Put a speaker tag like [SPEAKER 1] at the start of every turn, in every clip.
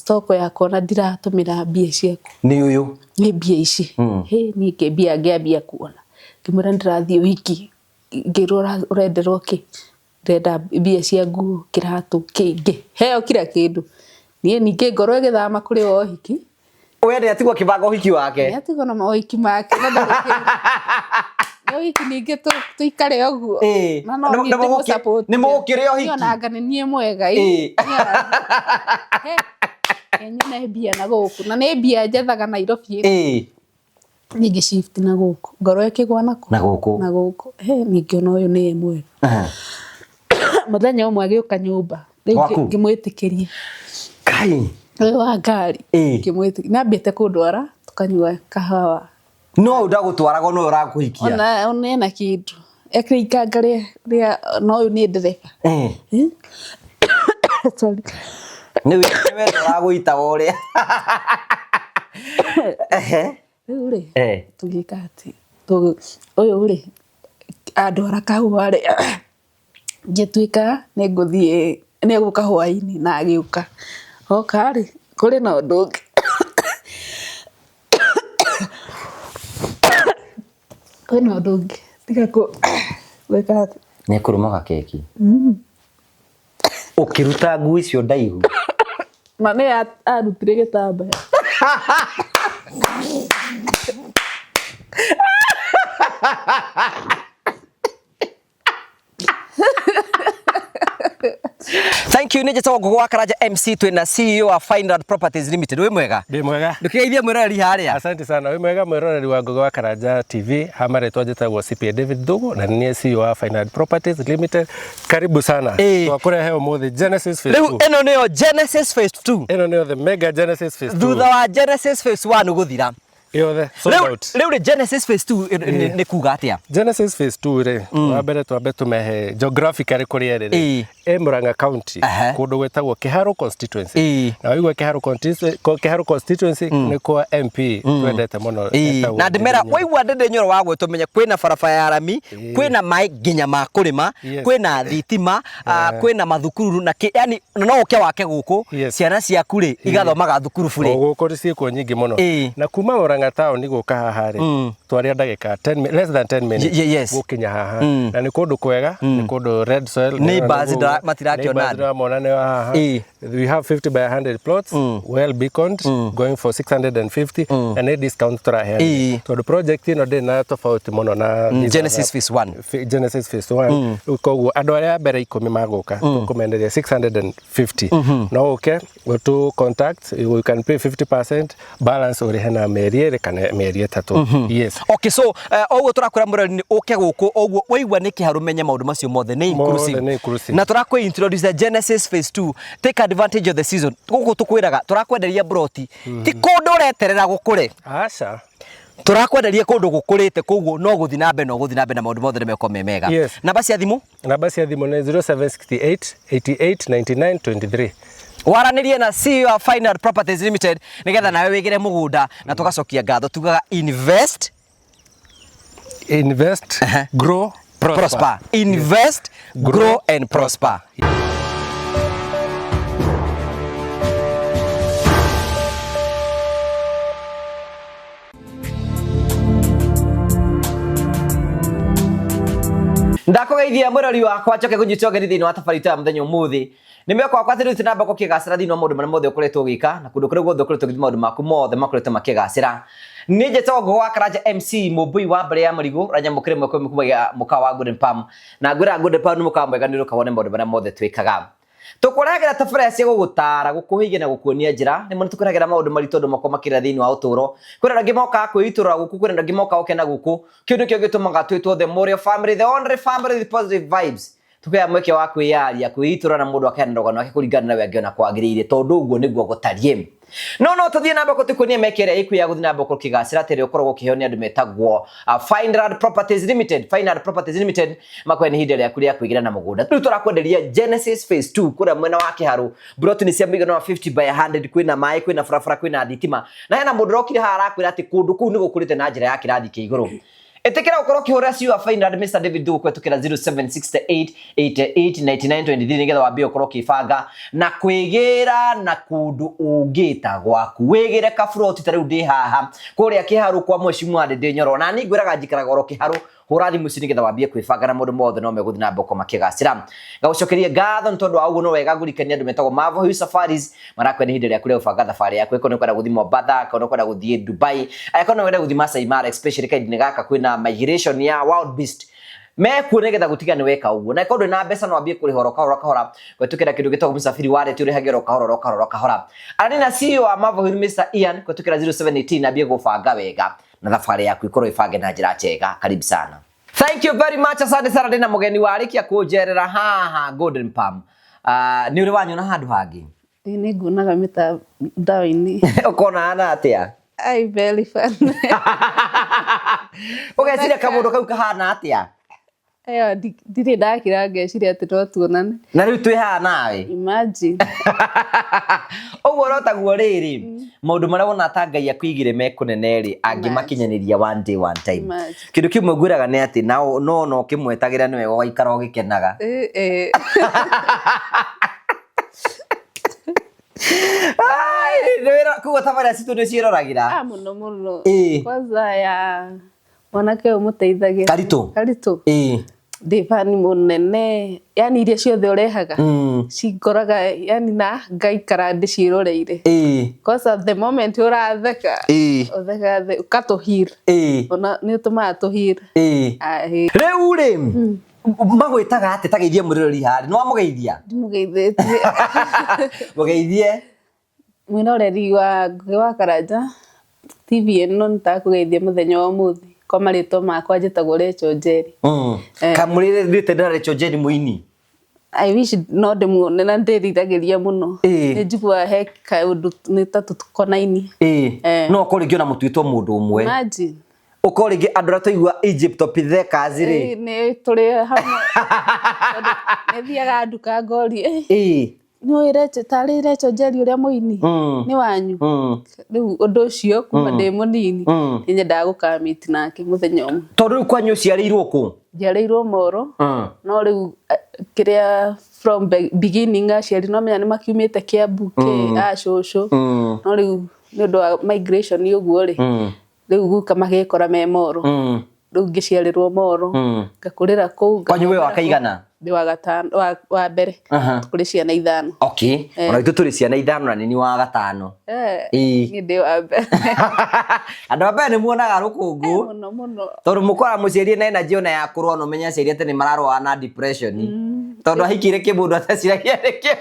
[SPEAKER 1] stoko yako na ndiratumira mbia ciaku
[SPEAKER 2] ni uyu
[SPEAKER 1] ni mbia ici ni ke mbia ngiambia kuona kimura ndirathie Uhiki ngirora urenderwo ki renda mbia cia nguo kiratu kingi heo kila kindu nie ninge ngoro igithama kuri Uhiki
[SPEAKER 2] wende atigwa kibanga Uhiki wake
[SPEAKER 1] atigwa na Uhiki make na ndareke Uhiki ninge tuikare oguo
[SPEAKER 2] na no support ni mukire Uhiki
[SPEAKER 1] ona ngane nie mwega enye mbia na guku na ne mbia njethaga Nairobi ninge shift na guku ngoro ikigwa na guku ninge ona uyu ni mwega muthenya umwe agiuka nyumba ngimwitikiria
[SPEAKER 2] kai
[SPEAKER 1] wa ngari ngimwitikiria nambite kundwara tukanyua kahawa
[SPEAKER 2] no ndagutwaraga no urakuhikia
[SPEAKER 1] ona na kindu ekirika ria no uyu ni ndereba sorry
[SPEAKER 2] ni wewe uraguita wore
[SPEAKER 1] uri tugikati uyu uri andwara kahawa ri ngituika ninguthie niguka hwaini na agiuka okari kuri na undu kuna undu tiga ku weka
[SPEAKER 2] ni kurumaga keki ukiruta ngui cio ndaihu
[SPEAKER 1] na ne arutire gitamba
[SPEAKER 2] Thank you nije tawo gwa karaja MC twina CEO wa Final Properties Limited we mwega
[SPEAKER 3] ndi mwega
[SPEAKER 2] ndukigeithia mwiroreri haria
[SPEAKER 3] asante sana we mwega mwiroreri wa gwa karaja TV hamare twajeta CPA David Dugo na ni CEO wa Final Properties Limited karibu sana twakore heo muthi Genesis Phase 2
[SPEAKER 2] eno neo Genesis Phase 2
[SPEAKER 3] eno neo the mega Genesis Phase 2
[SPEAKER 2] thutha wa Genesis Phase 1 guthira
[SPEAKER 3] yothe sold out
[SPEAKER 2] leo Genesis Phase 2 ni kuga atia
[SPEAKER 3] Genesis Phase 2 re wa mbere twambe tumehe geographically kuria riri Murang'a County kundu gwetagwo Kiharo constituency na wigwa Kiharo constituency ni kwa MP twendete muno
[SPEAKER 2] na ndimera wigwa ndende nyoro wagwe tumenya kwina barabara ya rami kwina mai ginya ma kurima kwina thitima kwina mathukuru na yani no uke wake guku ciana ciaku ri igathomaga thukuru bure
[SPEAKER 3] guku ri ciiko nyingi muno na kuma Murang'a town ni guka haha ri twaria ndagika 10 less than 10 minutes gukinya haha na ni kundu kwega ni kundu red soil
[SPEAKER 2] ni bazi matirakionana
[SPEAKER 3] we have 50 by 100 plots well beaconed going for 650 and a discount tra here to the project ino de na tofauti muno na
[SPEAKER 2] Genesis Phase 1
[SPEAKER 3] Genesis Phase 1 ukoguo andu aria mbere 10 maguka tukumenderia 650 no okay go to contact you can pay 50% balance ori hena meri kana meri 3 yes
[SPEAKER 2] okay so oguo turakura murori uke guku oguo waigwa ni kiharumenya maundu macio mothe ni inclusive na turakwa introduce the Genesis Phase 2 take advantage of the season guku tukwiraga turakwenderia broti ti kundu reterera gukure
[SPEAKER 3] acha
[SPEAKER 2] turakwenderia kundu gukurite koguo no guthi na mbe na maundu mothe ni meko memega namba cia thimu
[SPEAKER 3] ni 0768 88 99 23
[SPEAKER 2] waranirie na CEO wa Final Properties Limited nigetha nawe wigire mugunda na tugacokia ngatho tugaga invest
[SPEAKER 3] grow prosper
[SPEAKER 2] invest grow and prosper ndakugeithia murori wakwa njoke gunyitogeri thini wa tabarita ya muthenya umuthi nimekwa kwa thiru tinamba ko kigacira thini wa mundu mane mothe ukoretwo gika na kundu kuri guothe ukoretwo githima maundu maku mothe makoretwo makigacira nije togo gwa karaja MC mubui wa mbere ya marigo ranya mukire mweko mukumagia muka wa Golden Palm na ngura Golden Palm muka mwega niruka wone maundu mane mothe twikaga tukuragera tabara cia gugutara gukuhigia na gukuonia njira ni mundu tukuragera maundu marito ndo makoma kira thini wa uturo kwira ngimoka kwitura guku kwira ngimoka ukena guku kindu kio gitumaga twitwo the more family the only family the positive vibes tukaya mweke wa kwiyaria kwitura na mundu akenda ndogano ake kuringana na wengiona kwagiriire tondu uguo niguo gutarie no tuthie namba ko tukunie mekere iku ya guthina namba ko kigacira tere ukorwo kihonia andu metagwo Final Properties Limited makweni hinde ya kuria kwigira na mugunda tu turakwenderia Genesis Phase 2 kura mwena wa Kiharu broti ni cia migano wa 50 by 100 kwina mai kwina farafara kwina thitima na hena mundu rokire hara kwira ati kundu kuu ni gukurite na njira ya kirathi ki iguru etekera ukorwo kihura ciwa final Mr David Duko kwetukira 0768889923 nigetha wambie ukorwo kibanga na kwigira na kundu ungita gwaku wigire ka float tariu ndi haha kuria kiharu kwa mwecimu ande ndi nyoro na ni ngwiraga njikaraga oro kiharu hurathi muci nigetha wambie kwibanga na mundu mothe no meguthi na mboko makigacira gagucokerie ngatho ntondu wa uguo no wega ngurikania andu metagwo Mavo Hill Safaris marakwenda hindi ria kuria ubanga thabari yaku iko no kwenda guthi Mombasa kono kwenda guthi Dubai ayako no kwenda guthi Masai Mara especially kaidi gaka kwina migration ya wild beast mekuone getha gutiga ni weka uguo na kondo na mbeca no ambie kuri hora kwetukira kindu gitagwo musafiri wale turi hagero kahora ani na CEO wa Mavo Hill Mr Ian kwetukira 0718 ambie gubanga wega na thabari yaku ikorwo ibange na njira njega karibu sana. Thank you very much. Asante sana ndina mugeni warikia kujerera haha Golden Palm. Ni uri wanyu na handu hangi?
[SPEAKER 1] Ni ngunaga mita dawa-ini.
[SPEAKER 2] Ukona ana atia?
[SPEAKER 1] Ai very fun.
[SPEAKER 2] Ugeciria kamundu kau kahana atia?
[SPEAKER 1] Eyo ndire ndakira ngeciria ati no tuonane.
[SPEAKER 2] Na riu twi haha nawe?
[SPEAKER 1] Imagine.
[SPEAKER 2] Oguo rotaguo riri maundu maria wona ta Ngai akuigire mekuneneri angimakinyaniria one day one time. Kindu kimwe ngwiraga ni ati no kimwetagira niwe waikara ugikenaga. Ai kugo thabari citu ni ciroragira.
[SPEAKER 1] Muno. Kwanza ya mwanake umuteithagia. Karito. Defani munene yani iria ciothe urehaga cingoraga yani na ngaikara ndiciroreire cause the moment uratheka utheka ukatuhir ona ni utuma tuhir
[SPEAKER 2] riu ri magwitaga ati tageithie murirori hari no amugeithia
[SPEAKER 1] ndimugeithĩtie
[SPEAKER 2] mugeithie
[SPEAKER 1] mwĩnoreri wa Karanja TV ino nitakugeithia muthenya wa muthi kwa marito makwa njitagwo Rachel Njeri
[SPEAKER 2] kamurire na Rachel Njeri muini
[SPEAKER 1] I wish no ndimuone na ndiriragiria muno njigua he kaundu ni tatu tukonaini
[SPEAKER 2] no kuringio na mutwitwo mundu umwe
[SPEAKER 1] imagine
[SPEAKER 2] ukoringi andura tuigua Egyptopithecus ri
[SPEAKER 1] ni turi hamwe ni thiaga nduka ngori no ireche tari Rachel Njeri uria muini ni wanyu riu undu ucio kuma ndi munini nyenda gukamiti nake muthenya umwe
[SPEAKER 2] tondu kwanyu ciarirwo ku
[SPEAKER 1] njiarirwo Moro no riu kiria from beginning aciari no menya ni makiumite Kiambu acũcũ no riu ni undu wa migration yuguo ri riu guka magekora me Moro riu ngiciarirwo Moro ngakurira kuu
[SPEAKER 2] kwanyu we wakaigana
[SPEAKER 1] ndi wa gatano wa mbere kuri ciana 5
[SPEAKER 2] okay ona itu turi ciana 5 na nini wa gatano
[SPEAKER 1] ni ndi wa mbere
[SPEAKER 2] andu abe ni muonaga rukungu
[SPEAKER 1] muno
[SPEAKER 2] tondu mukora muciarie na energy ona ya kurwa no menya ciarie ati ni mararwa na depression tondu ahikire kimundu ataciragia nikio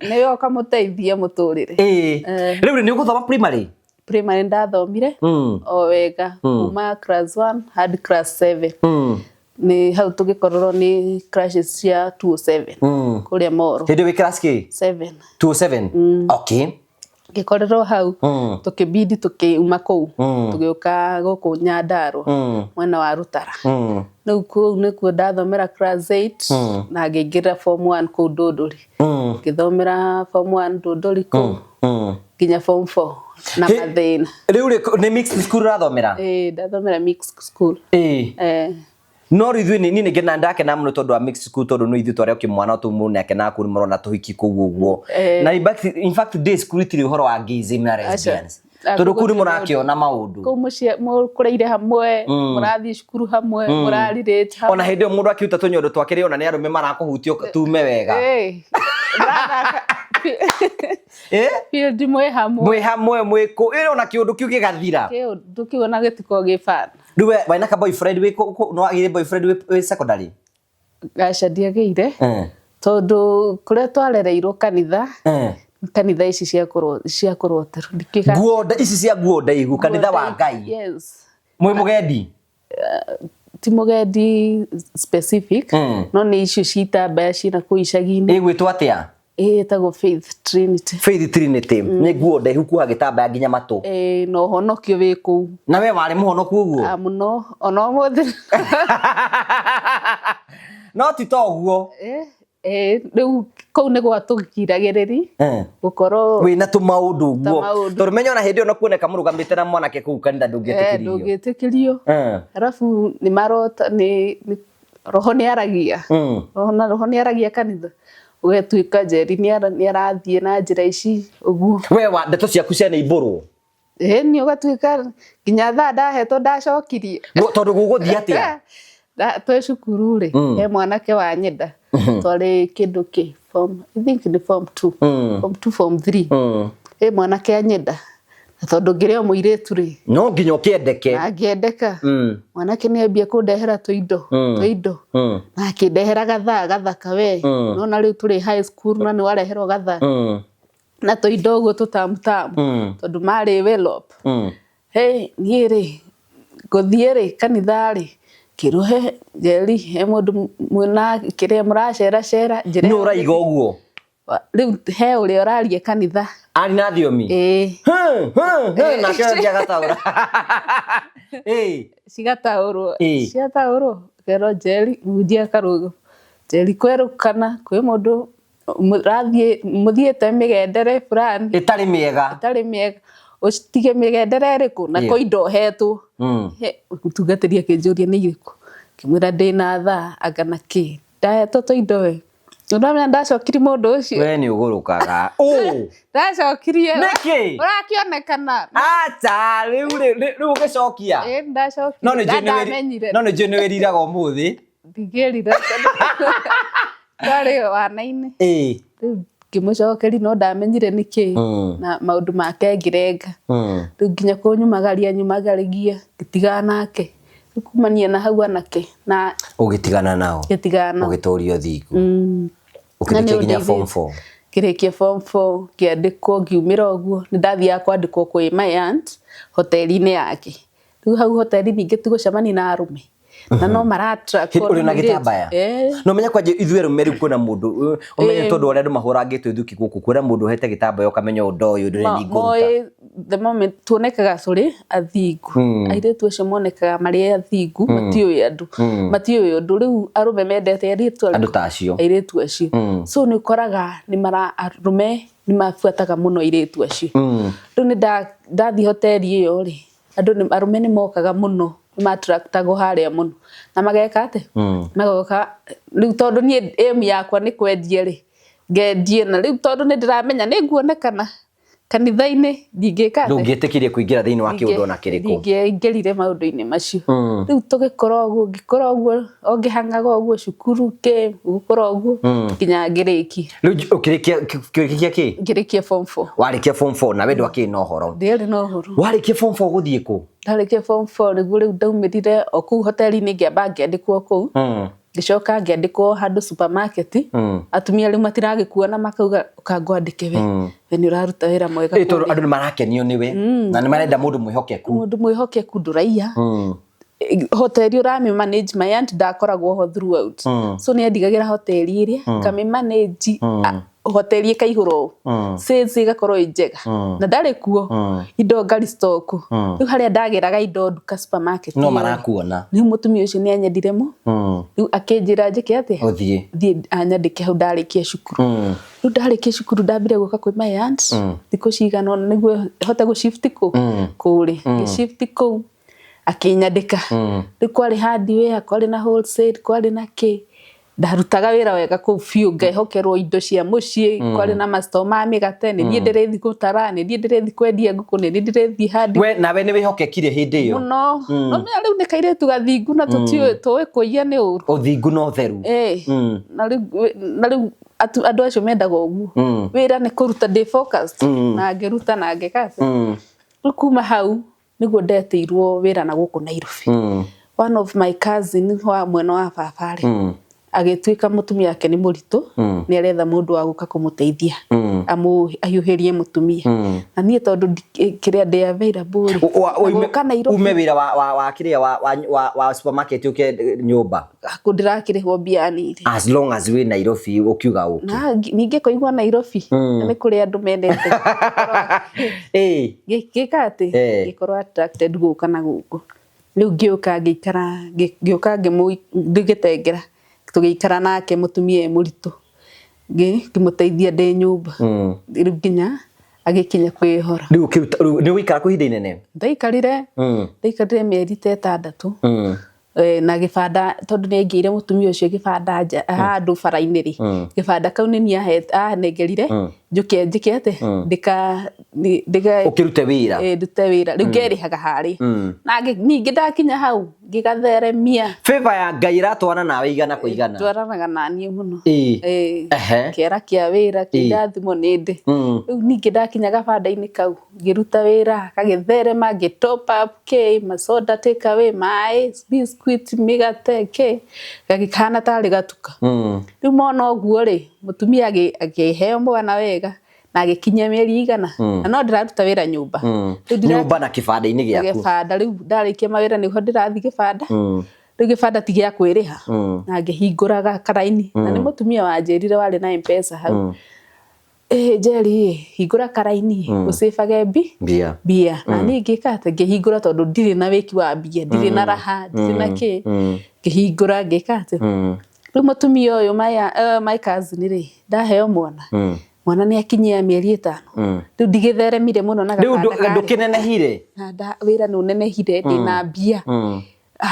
[SPEAKER 1] niyo kamuteithia muturire
[SPEAKER 2] riu ni uguthoma primary
[SPEAKER 1] ndathomire o wega kuma class 1 hadi class 7 ni hau tugikororo ni classes cia 207 kuria Moro
[SPEAKER 2] hindi we class ki
[SPEAKER 1] 7
[SPEAKER 2] 207 okay
[SPEAKER 1] gikorero hau tukibidi tukiuma kou tugiuka guku Nyandarua mwena wa Rutara riu kou nikuo ndathomera class 8 na ngiingira form 1 kou Ndũndũri ngithomera form 1 Ndũndũri kou nginya form 4 na mathina
[SPEAKER 2] riu ni mixed school rathomera
[SPEAKER 1] ndathomera mixed school
[SPEAKER 2] no rithui ni ngena ndake na muno tondu wa mixed school tondu no ithu tware ukimwana tumu nake na kuri morona tuhiki kugu uguo na in fact day school tiri uhoro wa gayism na lesbians tondu kuri murakio maundu
[SPEAKER 1] ku mucie mukureire hamwe murathi cukuru hamwe muraririte
[SPEAKER 2] ona hindi mundu akiuta tunyondo twakire ona ni arume marakuhutio tume wega
[SPEAKER 1] field mwe
[SPEAKER 2] hamwe mwiko ona kiundu kiu gigathira
[SPEAKER 1] kiundu kiu ona gitiko gifana
[SPEAKER 2] duwe waina ka boyfriend we no agire boyfriend we secondary
[SPEAKER 1] gasha ndiagire tondu kuria twarereirwo kanitha ici cia kuroteru
[SPEAKER 2] ndikiga guoda ici cia guoda igu kanitha wa Ngai
[SPEAKER 1] yes
[SPEAKER 2] mwe mugendi
[SPEAKER 1] ti mugendi specific no ni icio cita bashi na kuishagini
[SPEAKER 2] igwitwo atia
[SPEAKER 1] tago Faith Trinity
[SPEAKER 2] ni guoda igu kwa gitamba nginya matu
[SPEAKER 1] no honokio wiku
[SPEAKER 2] na we wari muhonoku uguo
[SPEAKER 1] muno ona mothe
[SPEAKER 2] no ti toguo
[SPEAKER 1] riu kou ni gwatugiragiriri gukorwo
[SPEAKER 2] wina tu maundu guo torumenya ona hindi ona kuoneka murugamite na mwanake kou kanitha
[SPEAKER 1] ndungitikirio arafu ni marota ni roho ni aragia roho ni aragia kanitha ugetuika Njeri ni arathie na njira ici uguo
[SPEAKER 2] wewa ndeto ciaku cia ni iburu
[SPEAKER 1] ni ugatuika nginya thaa ndahetwo ndacokirie
[SPEAKER 2] tondu guguthie atia
[SPEAKER 1] twe cukuru ri he mwanake wa nyenda twari kindu ki form I think ni form 2 form 3 mwanake anyenda tondu ngirio muiretu ri
[SPEAKER 2] no nginya ukiendeke
[SPEAKER 1] angiendeka mwanake ni ambia kundehera tuindo na akindehera gathaka we no na riu turi high school na ni wareherwo gatha na tuindo guo tutamutamu tondu mari develop ni ri guthie ri kanitha ri kiruhe Njeri mundu mwina kiria muracera njira
[SPEAKER 2] no raiga uguo
[SPEAKER 1] riu he uri orarie kanitha
[SPEAKER 2] ari na thiomi na kiondia gataura
[SPEAKER 1] cigataurwo kero Njeri mundia karugo Njeri kwerukana kwi mundu muthiete migendere fulani
[SPEAKER 2] itari miega
[SPEAKER 1] ucitige migendere iriku na ko indo hetwo gutungatiria kinjuria ni iriku kimwira ndina thaa agana ki ndahetwo tuindo we ndamenya ndacokirie mundu ucio
[SPEAKER 2] we ni ugurukaga
[SPEAKER 1] ndacokirie
[SPEAKER 2] niki
[SPEAKER 1] urakionekana
[SPEAKER 2] acha riu ugicokia
[SPEAKER 1] ndamenyire
[SPEAKER 2] no ni jenewiriraga umuthi
[SPEAKER 1] ndigirira twari wana-ini riu kimucokeri no ndamenyire niki na maundu make ngirenga riu nginya kunyumagarigia gitigana nake kumania na hau anake na
[SPEAKER 2] ugitigana nao ugitorio thiku ukirikia form 4
[SPEAKER 1] kirikia form 4 kiandikwo ngiumira uguo ni ndathia kwandikwo kwi my aunt hoteli-ini yake riu hau hoteli-ini ngitigucemania na arume na no marattrack
[SPEAKER 2] uri na gitambaya no menya kwaje ithuĩ rumeru kuna mundu umenye tondu ore andu mahurangitwe thuki guku kwira mundu hete gitambaya ukamenya undu uyu ndire ni nguruta
[SPEAKER 1] the moment tuonekaga curi athingu airetu acio monekaga mari athingu matiuĩ andu matiuĩ undu riu arume mendete
[SPEAKER 2] andu ta acio
[SPEAKER 1] airetu acio so ni ukoraga ni mara arume ni mafuataga muno airetu acio riu ni ndathi hoteli iyo ri andu arume ni mokaga muno matractago haria muno na mageka ate magoka riu tondu ni aim yakwa ni kwendie ri ngendie na riu tondu ni ndiramenya ni nguonekana kanitha-ini ndingika ate
[SPEAKER 2] ndungitikirie kuingira thiini wa kiundu na kiriko
[SPEAKER 1] ndingirire maundu-ini macio riu tugikora uguo ongihangaga uguo cukuru ke gukora uguo kinya ngiriki
[SPEAKER 2] riu ukirikia ki
[SPEAKER 1] ngirikia form 4
[SPEAKER 2] warikia form 4 na wendu aki no horo
[SPEAKER 1] ndiri no horo
[SPEAKER 2] warikia form 4 guthie ku
[SPEAKER 1] ndarikia form 4 riu ndaumirire oku hoteli-ini ngiamba ngiandikwo kou gicoka ngiandikwo handu supermarket atumia riu matiragikuona makauga ukangwandike we ni uraruta wira mwega
[SPEAKER 2] ito andu ni marakenio niwe na ni marenda mundu mwihokeku nduraiya hoteli urami manage my aunt ndakoragwo ho throughout so ni andigagira hoteli iria kami manage hoteli ikaihuro sales igakorwo njega na ndari kuo indo ngari stock riu haria ndagiraga indo duka supermarket no marakuona
[SPEAKER 1] ni mutumia ucio ni anyendire mo riu akinjira njike ate
[SPEAKER 2] uthie
[SPEAKER 1] anyandike hau ndarikia cukuru riu ndarikia cukuru ndambire guka kwi my aunt thikũ cigana ona niguo hote gu shift kuri shift ku akinyandika riu kwari hardware kwari na wholesale kwari na ki ndarutaga wira wega ku biu ngehokerwo indo cia mucii kwari na master ma migate ni ndie ndirethi gutara ni ndie ndirethi kwendia nguku ni ndie ndirethi hadi
[SPEAKER 2] we nawe ni wihokekire hindi iyo
[SPEAKER 1] no no mea riu nikairetu gathingu na tuwe kuia ni uru
[SPEAKER 2] uthingu no theru
[SPEAKER 1] na riu andu acio mendaga uguo wira ni kuruta day focused na ngiruta na ngikase kuma hau niguo ndetirwo wira na guku Nairobi one of my cousin wa mwena wa babari agituika mutumia yake ni muritu ni aretha mundu wa guka kumuteithia ayuherie mutumia na nie tondu kiria ndi available
[SPEAKER 2] ume wira wa kiria wa supermarket uke nyumba
[SPEAKER 1] kundirakirihwo biani
[SPEAKER 2] as long as we Nairobi ukiuga uki
[SPEAKER 1] na ninge koigwa Nairobi ni kuri andu mendete gikate gikorwo attracted guka na guku riu ngiuka ngikara ngigitengera tugikara nake mutumia muritu Ngimuteithia ndi nyumba riu nginya agikinya kwihora
[SPEAKER 2] riu ni wikara ku hinda inene
[SPEAKER 1] ndaikarire mieri 6 na gibanda tondu ni ngiire mutumia ucio gibanda handu bara-ini ri gibanda kau ni anengerire njuke njike ate ndika
[SPEAKER 2] ukirute wira
[SPEAKER 1] ndute wira riu ngerihaga hari na ningi ndakinya hau ngigatheremia
[SPEAKER 2] favor ya Ngai iratwana nawe igana kwa igana
[SPEAKER 1] twaranaga nanie muno kiara kia wira kindathimo nindi riu ningi ndakinya gabanda-ini kau ngiruta wira kagitherema ngitop up masoda take away mai biscuit migate gagikana tari gatuka riu mona oguo ri mutumia agiheo mwana wega na agikinya mieri igana na no ndiraruta wira nyumba
[SPEAKER 2] nyumba na kibanda-ini giaku
[SPEAKER 1] gibanda riu ndarikia mawira niho ndirathi gibanda riu gibanda ti gia kwiriha na ngihinguraga karaini na ni mutumia wanjirire wari na mpesa hau Jerry hingura karaini usifage bia na ni ngikate ngihingura tondu ndiri na wiki wa bia ndiri na raha ndiri na ki ngihingura ngikate riu mutumia uyu my cousin ri ndaheo mwana ni akinyia mieri 5 riu ndigitheremire muno na gabanda
[SPEAKER 2] riu ndukinenehire
[SPEAKER 1] na wira ni unenehire ndina bia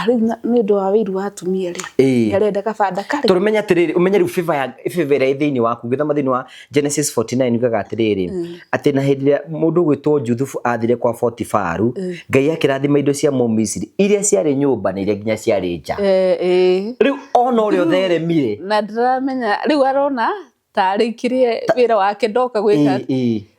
[SPEAKER 1] riu ni ndo wa wiru wa atumia ri arenda gabanda kari
[SPEAKER 2] turumenya atiriri umenya riu favor ira thiini waku ngithama thiini wa Genesis 49 ugaga atiriri ati na hindi ya mundu gwitwo Juthufu athire kwa Potifaru Ngai akirathima indo cia Mumisiri iria ciari nyumba na iria nginya ciari nja riu ona uri utheremire
[SPEAKER 1] na ndiramenya riu arona tari kirie wira wake ndoka gwika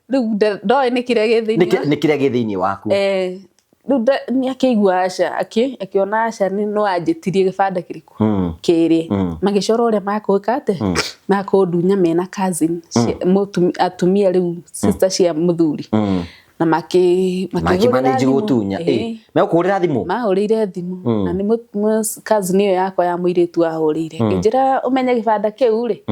[SPEAKER 1] riu ndoe ni kiria
[SPEAKER 2] githiini waku
[SPEAKER 1] riu ni akigua aca akiona aca ni no anjitirie gibanda kiriku kiri magicora uria makwika ate makundunya mena cousin atumia riu sister cia Muthuri na
[SPEAKER 2] manage gutunya mekurira thimu
[SPEAKER 1] mahurire thimu na ni cousin iyo yakwa ya muiritu ahurire njira umenye gibanda kiu ri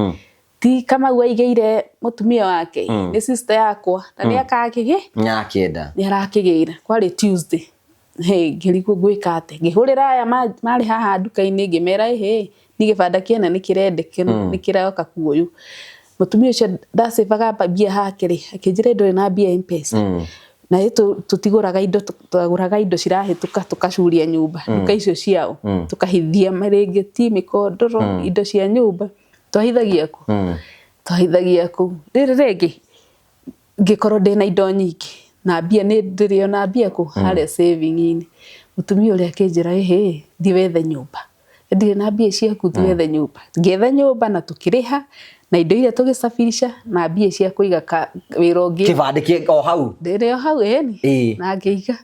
[SPEAKER 1] ti kama waigeire mutumia wake ni sister yakwa na ni akakige
[SPEAKER 2] nyakienda
[SPEAKER 1] ni arakigira kwari Tuesday ngiriku gwika ate ngihurira aya mari haha nduka-ini ngimera ni gibanda kiene ni kirendekeno ni kiraoka kuoyu mutumia ucio ndacivaga bia hakiri akinjira nduri na bia mpesa na tutiguraga indo tuguraga indo cirahituka tukacuria nyumba nduka icio ciao tukahithia marengeti mikondoro indo cia nyumba twahithagia ku riri ngikorwo ndina indo nyingi na bia ni ndirio na bia ku haria saving-ini mutumia uria akinjira ndiwethe nyumba ndiri na bia ciaku ndiwethe nyumba ngetha nyumba na tukiriha na indo iria tugisafirisha na bia cia kuiga wira ungi
[SPEAKER 2] kibanda ki o hau
[SPEAKER 1] ndiri o hau na ngiiga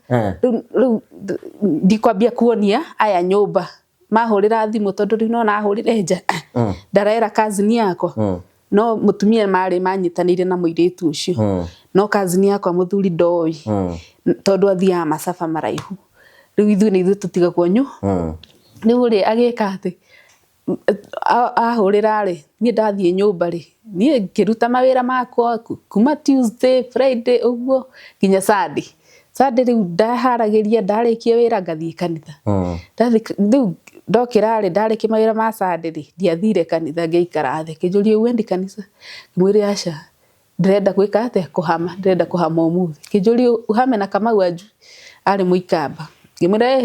[SPEAKER 1] riu ndikwambia kuonia aya nyumba mahurira thimu tondu riu no nahurire nja ndarera cousin yakwa no mutumia mari manyitanire na muiritu ucio no cousin yakwa Muthuri ndoi tondu athia masafa maraihu riu ithu tutiga kwanyu riu ri agika ati ahurira ri ni ndathie nyumba ri ni ngiruta mawira makwa kuma Tuesday Friday uguo nginya Sunday riu ndaharagiria ndarikia wira ngathie kanitha riu ndokira ri ndarikia mawira ma Sunday ri ndiathire kanitha ngeikara thi kijurie wendi kanitha mwiri aca ndirenda gwika ate ndirenda kuhama umuthi kijurie uhame na Kamau anju ari muikamba ngimwira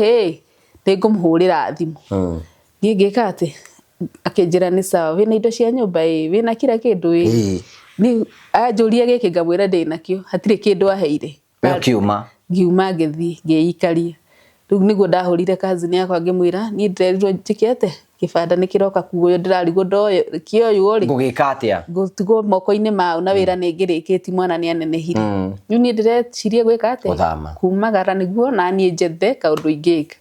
[SPEAKER 1] ningumhurira thimu ngika ate akinjira ni sawa wina indo cia nyumba wina kila kindu ni ajuria giki ngamwira ndinakio hatire kindu aheire ngiuma ngithii ngeikaria riu niguo ndahurire cousin yakwa ngimwira ni ndirerirwo njikete kibanda ni kiroka kuoyo ndirarigwo ndoyo kioyo ri
[SPEAKER 2] ngugika atia
[SPEAKER 1] ngutigo moko-ini mau na wira ni ngirikiti mwana ni anenehire riu ni ndireciria gwika atia kumagara niguo na ni njethe kaundu ingika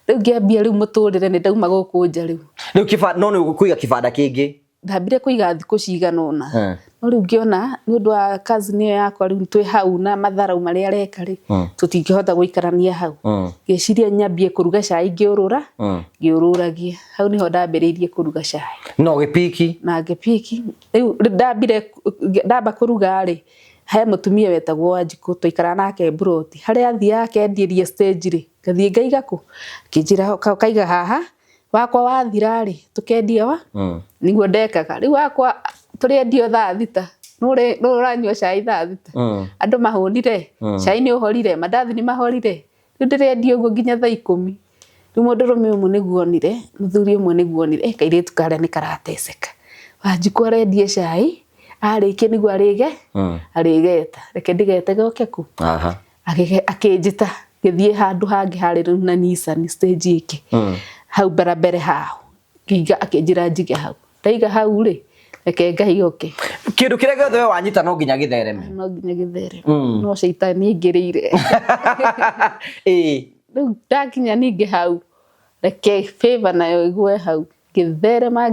[SPEAKER 1] riu ngiambia riu muturire ni ndauma guku nja riu
[SPEAKER 2] kibanda no ni kuiga kibanda kingi
[SPEAKER 1] ndambire kuiga thiku ciganona no riu ngiona ni undu wa cousin yakwa riu twi hau na matharau maria areka ri tutingihota guikarania hau ngeciria nyambie kuruga cai ngiururagia hau niho ndambiriirie kuruga cai
[SPEAKER 2] no gipiki
[SPEAKER 1] riu ndamba kuruga ri he mutumia wetagwo Wanjiku tuikara nake broti haria athia akendiria stage ri ngathie ngaiga ku kinjira kaiga haha wakwa wathira ri tukendia niguo ndekaga riu wakwa turi ndio thaa thita nure uranyua cai thaa thita andu mahunire cai ni uhorire mandathi ni mahorire ndire ndio go nginya thaa 10 riu mundurume umwe niguonire muthuri umwe niguonire kairitu karia ni karateceka wanjiku arendie cai arikie niguo arigeta reke ndigete goke ku akinjita ngithie handu hangi hari na Nissan stage iki hau barabara hao ngiga akinjira njige hau ndaiga hau ri reke Ngai oke
[SPEAKER 2] kindu kiria giothe we wanyita no nginya githereme
[SPEAKER 1] no shaitani ingirire riu ndakinya ningi hau reke favor nayo igwe hau githerema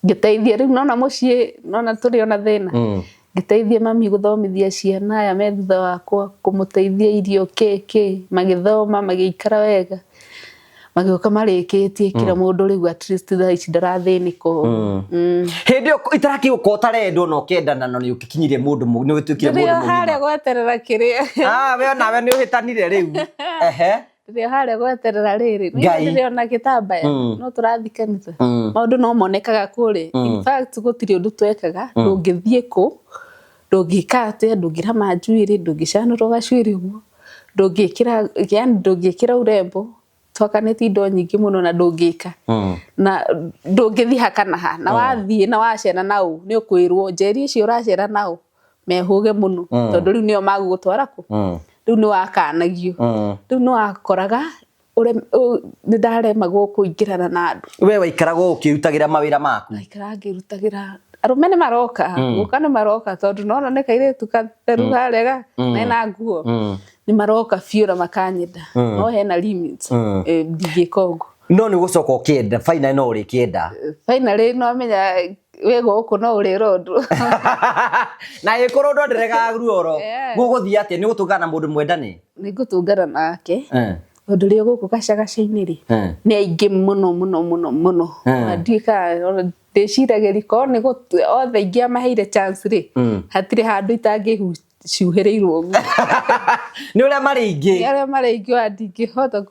[SPEAKER 1] ngiteithia riu nona mucii nona turi ona thina ngiteithia mami guthomithia ciana ya me thutha wakwa kumuteithia irio keke magithoma magiikara wega magioka marikitie kila mundu riu at least thaa ici ndarathiniko
[SPEAKER 2] hindi itaraki ukota rendo no kendana no ni ukikinyirie mundu ni witwikire mundu
[SPEAKER 1] mugimu haria gweterera kiria
[SPEAKER 2] we nawe ni uhitanire riu
[SPEAKER 1] Rio haria gweterera riri ndio na gitambaya no turathikanitha maundu no monekaga kuri in fact gutiri undu twekaga ndungithie ku ndungikate ndungira manjuiri ndungicanura gacuiri uguo ndungikira urembo twakaneti indo nyingi muno na ndungika na ndungithi hakana na wathie na wacera nao ni ukwirwo njeri icio uracera nao mehuge muno tondu riu nio magugutwara ku riu ni wakanagio riu no akoraga ni ndaremagwo kuingirana na andu
[SPEAKER 2] we waikaraga ukirutagira mawira maku
[SPEAKER 1] aikara ngirutagira arume ni maroka guka ni maroka tondu nona ni kairetu katheru harega mena nguo ni maroka fiura makanyenda no hena limits ndigikogo
[SPEAKER 2] no ni gucoka ukienda final no uri kienda
[SPEAKER 1] final no menya wego uko no uri rondo
[SPEAKER 2] na ikorondo ndirega ruoro guguthia ati ni gutungana mundu mwendani
[SPEAKER 1] ni gutungana nake undu ri guku gacagacaini ri ni aingi muno ndika ndiciragiri ko ni othe ingia maheire chance ri hatire handu itangi ciuhirirwo
[SPEAKER 2] ni uria mari ingi
[SPEAKER 1] ndingihota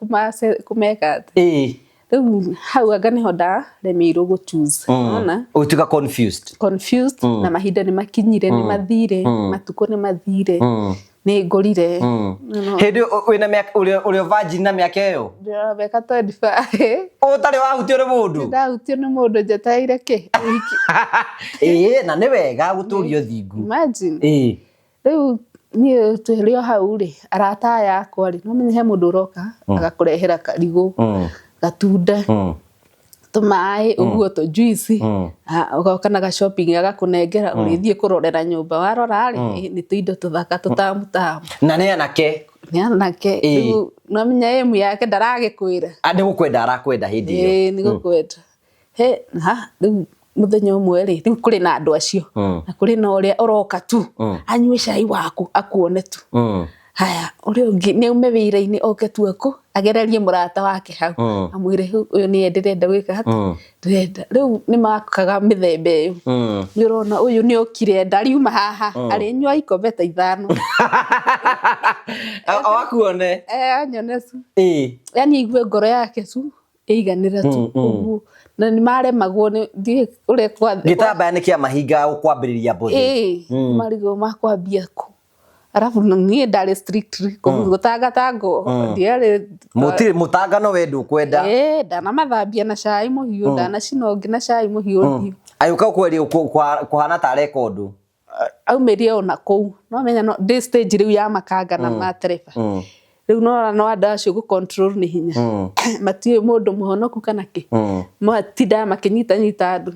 [SPEAKER 1] kumeka riu hau anga niho ndaremirwo gu choose ona
[SPEAKER 2] utuka confused
[SPEAKER 1] na mahinda ni makinyire ni mathire matuko ni mathire ni ngorire
[SPEAKER 2] hindi wina miaka uri virgin na miaka iyo
[SPEAKER 1] ndio beka 25
[SPEAKER 2] utari wahutio ni mundu
[SPEAKER 1] ndahutio ni mundu njetaire ki
[SPEAKER 2] na ni wega guturio thingu
[SPEAKER 1] imagine riu ni turio hau ri arata yakwa ri no menye he mundu uroka agakurehera karigu gatunda tumai uguo to juice ugoka na shopping agakunengera urithie kurorera nyumba warora ri ni tuindo tuthaka tutamu
[SPEAKER 2] na ni anake
[SPEAKER 1] riu no menya emu yake ndaragikwira
[SPEAKER 2] andi gukwenda arakwenda hindi iyo
[SPEAKER 1] ni gukwenda riu muthenya umwe ri riu kuri na andu acio na kuri na uria uroka tu anywe cai waku akuone tu haya uri ungi ni ume wira-ini oke tu aku agererie murata wake hau amwire uyu ni ndirenda gwika hatu ndirenda riu ni makaga mithembe iyo ni urona uyu ni okire ndariuma haha ari nywa ikombe ta 5
[SPEAKER 2] awakuone
[SPEAKER 1] anyone su yani igwe ngoro yake tu iganira tu uguo na ni maremagwo ni ure kwa
[SPEAKER 2] gitambaya ni kia mahinga ukwambiriria mbuthi
[SPEAKER 1] marigo makwambia ku arafu ni ndari strictly gutagatangwo ndiare
[SPEAKER 2] mutangano we ndukwenda
[SPEAKER 1] ndana mathambia na cai muhiu ndana cinongi na cai muhiu
[SPEAKER 2] ayuka kweri kuhana ta rekordu
[SPEAKER 1] aumirie ona kou no menya no this stage riu ya makanga na matereba riu no andacio gu control ni hinya matie mundu muhonoku kana ki matinda makinyita andu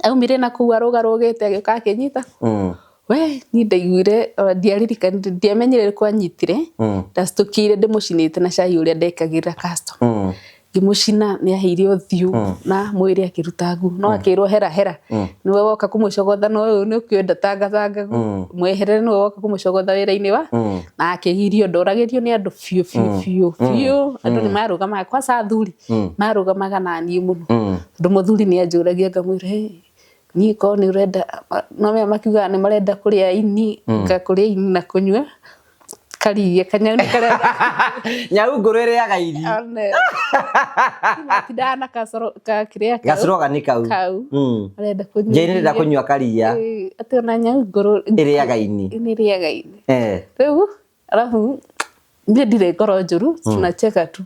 [SPEAKER 1] aumire na kou arugarugite agika akinyita we ni ndaiguire ndiaririkana ndiamenyerere kwa nyitire ndastukire ndimucinite na cai uria ndekagira custom ngimucina ni ahire uthiu na mwiri akiruta ngu no akirwo hera niwe woka kumucogotha no uyu ni ukienda tanga mweherere niwe woka kumucogotha wira-ini wa na akigirio ndoragirio ni andu fiu andu ni marugama kwa sathuri marugamaga na ni muno ndu muthuri ni anjuragia ngamwira ni ko ni urenda no me makiuga ni marenda kuria ini ngakuria ini na kunywa kariye kanyau ni kare
[SPEAKER 2] nyau nguru iriaga irio
[SPEAKER 1] tidana ka kiria
[SPEAKER 2] gasoroga ni kau
[SPEAKER 1] arenda kunyua
[SPEAKER 2] je nenda kunyua karia
[SPEAKER 1] ati ona nyau nguru
[SPEAKER 2] iriaga ini
[SPEAKER 1] riu alafu ndire ngoro njuru tunacheka tu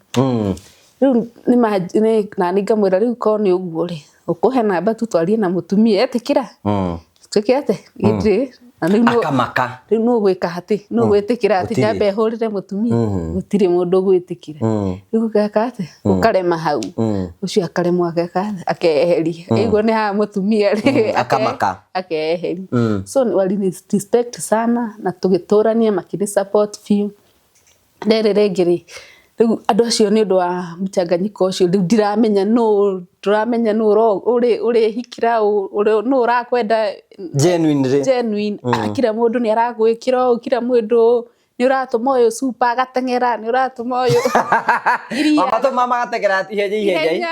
[SPEAKER 1] riu ni nani ngamwira riu ko ni uguo ri ukuhe namba tu twarie na mutumia etikira tukete indi
[SPEAKER 2] akamaka
[SPEAKER 1] riu no gwika hati no gwitikira ati nyambe hurire mutumia gutire mundu gwitikira riu gaka ati ukarema hau ucio akaremwa gaka akeheria iguo ni ha mutumia ri
[SPEAKER 2] akamaka
[SPEAKER 1] akeheria so wali respect sana na tugiturania makini support few ndere regiri riu andu acio ni undu wa mchanganyiko ucio riu ndiramenya no turamenya no uri hikira no urakwenda genuine kila mundu ni aragwikira kila mundu ni uratuma uyu super agatengera ni uratuma uyu
[SPEAKER 2] amato mama agatengera ihenya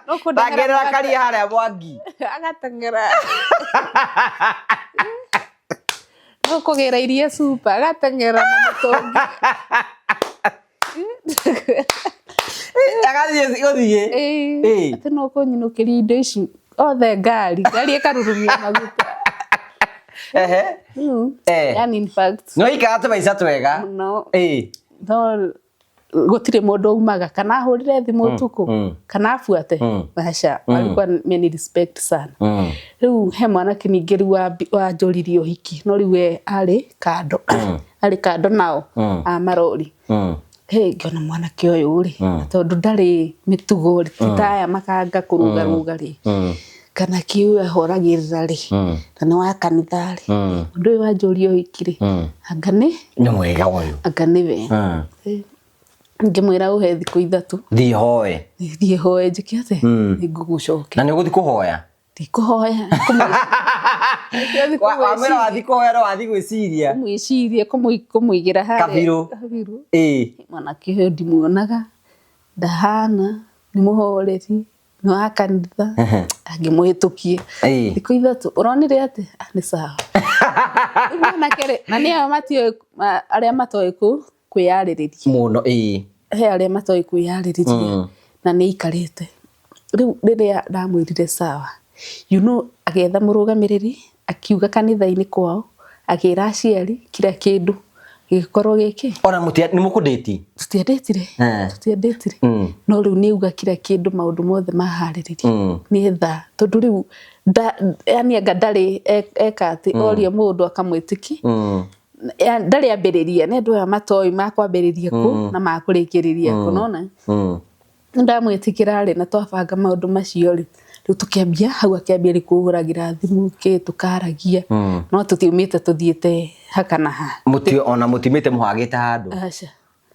[SPEAKER 1] no kudangera
[SPEAKER 2] kari haria mwangi
[SPEAKER 1] agatengera no kugira iria super agatengera na mutongi
[SPEAKER 2] agathie gothie
[SPEAKER 1] ati no kunyinukiria indo ici othe ngari ikarurumia maguta yani in fact
[SPEAKER 2] no ikata maisa twega
[SPEAKER 1] no gutire mundu umaga kana hurire thimu tuku kana afuate basha walikuwa many respect sana riu he mwana kiningiri wa njoririe Uhiki no riu ari kando nao amarori ngiona mwana kioyo ri tondu ndari mitugo ri titaya makanga kuruga ri kana kiu ahoragirira ri kana wa kanitha ri ndu uyu wa njoririe Uhiki ri anga ni
[SPEAKER 2] mwega uyu
[SPEAKER 1] anga ni we ngimwira uhe thiku 3 thie hoe njikiate nigugucoke
[SPEAKER 2] na niguthi kuhoya
[SPEAKER 1] ndikuhoya
[SPEAKER 2] wamera wathi kuhoya wathi gwiciria
[SPEAKER 1] kumuigira haria
[SPEAKER 2] kabiru
[SPEAKER 1] mwana kihe ndimuonaga ndahana ni muhoreri no akanitha angimuhitukie thiku 3 uronire ati ni sawa mwana kere na ni amatio aria matoi kwiyaririria
[SPEAKER 2] muno
[SPEAKER 1] he aria matoi kwiyaririria na ni ikarite riu riria ndamwirire sawa agetha murugamiriri akiuga kanitha-ini kwao agira aciari kira kindu gikorwo giki
[SPEAKER 2] ona ni mukudeti
[SPEAKER 1] tutiendetire no riu ni uga kira kindu maundu mothe mahariririe ni tha tondu riu yani anga ndari ekati oria mundu akamwitiki ndari ambiriria ni andu aya matoi makwambiriria ku na makurikiriria ku nona ndamwitikira ri na twabanga maundu macio ri riu tukiambia hau akiambia ri kuhuragira thimu ki tukaragia no tutiumite tuthiete hakana ha
[SPEAKER 2] ona mutimite muhagite handu
[SPEAKER 1] acha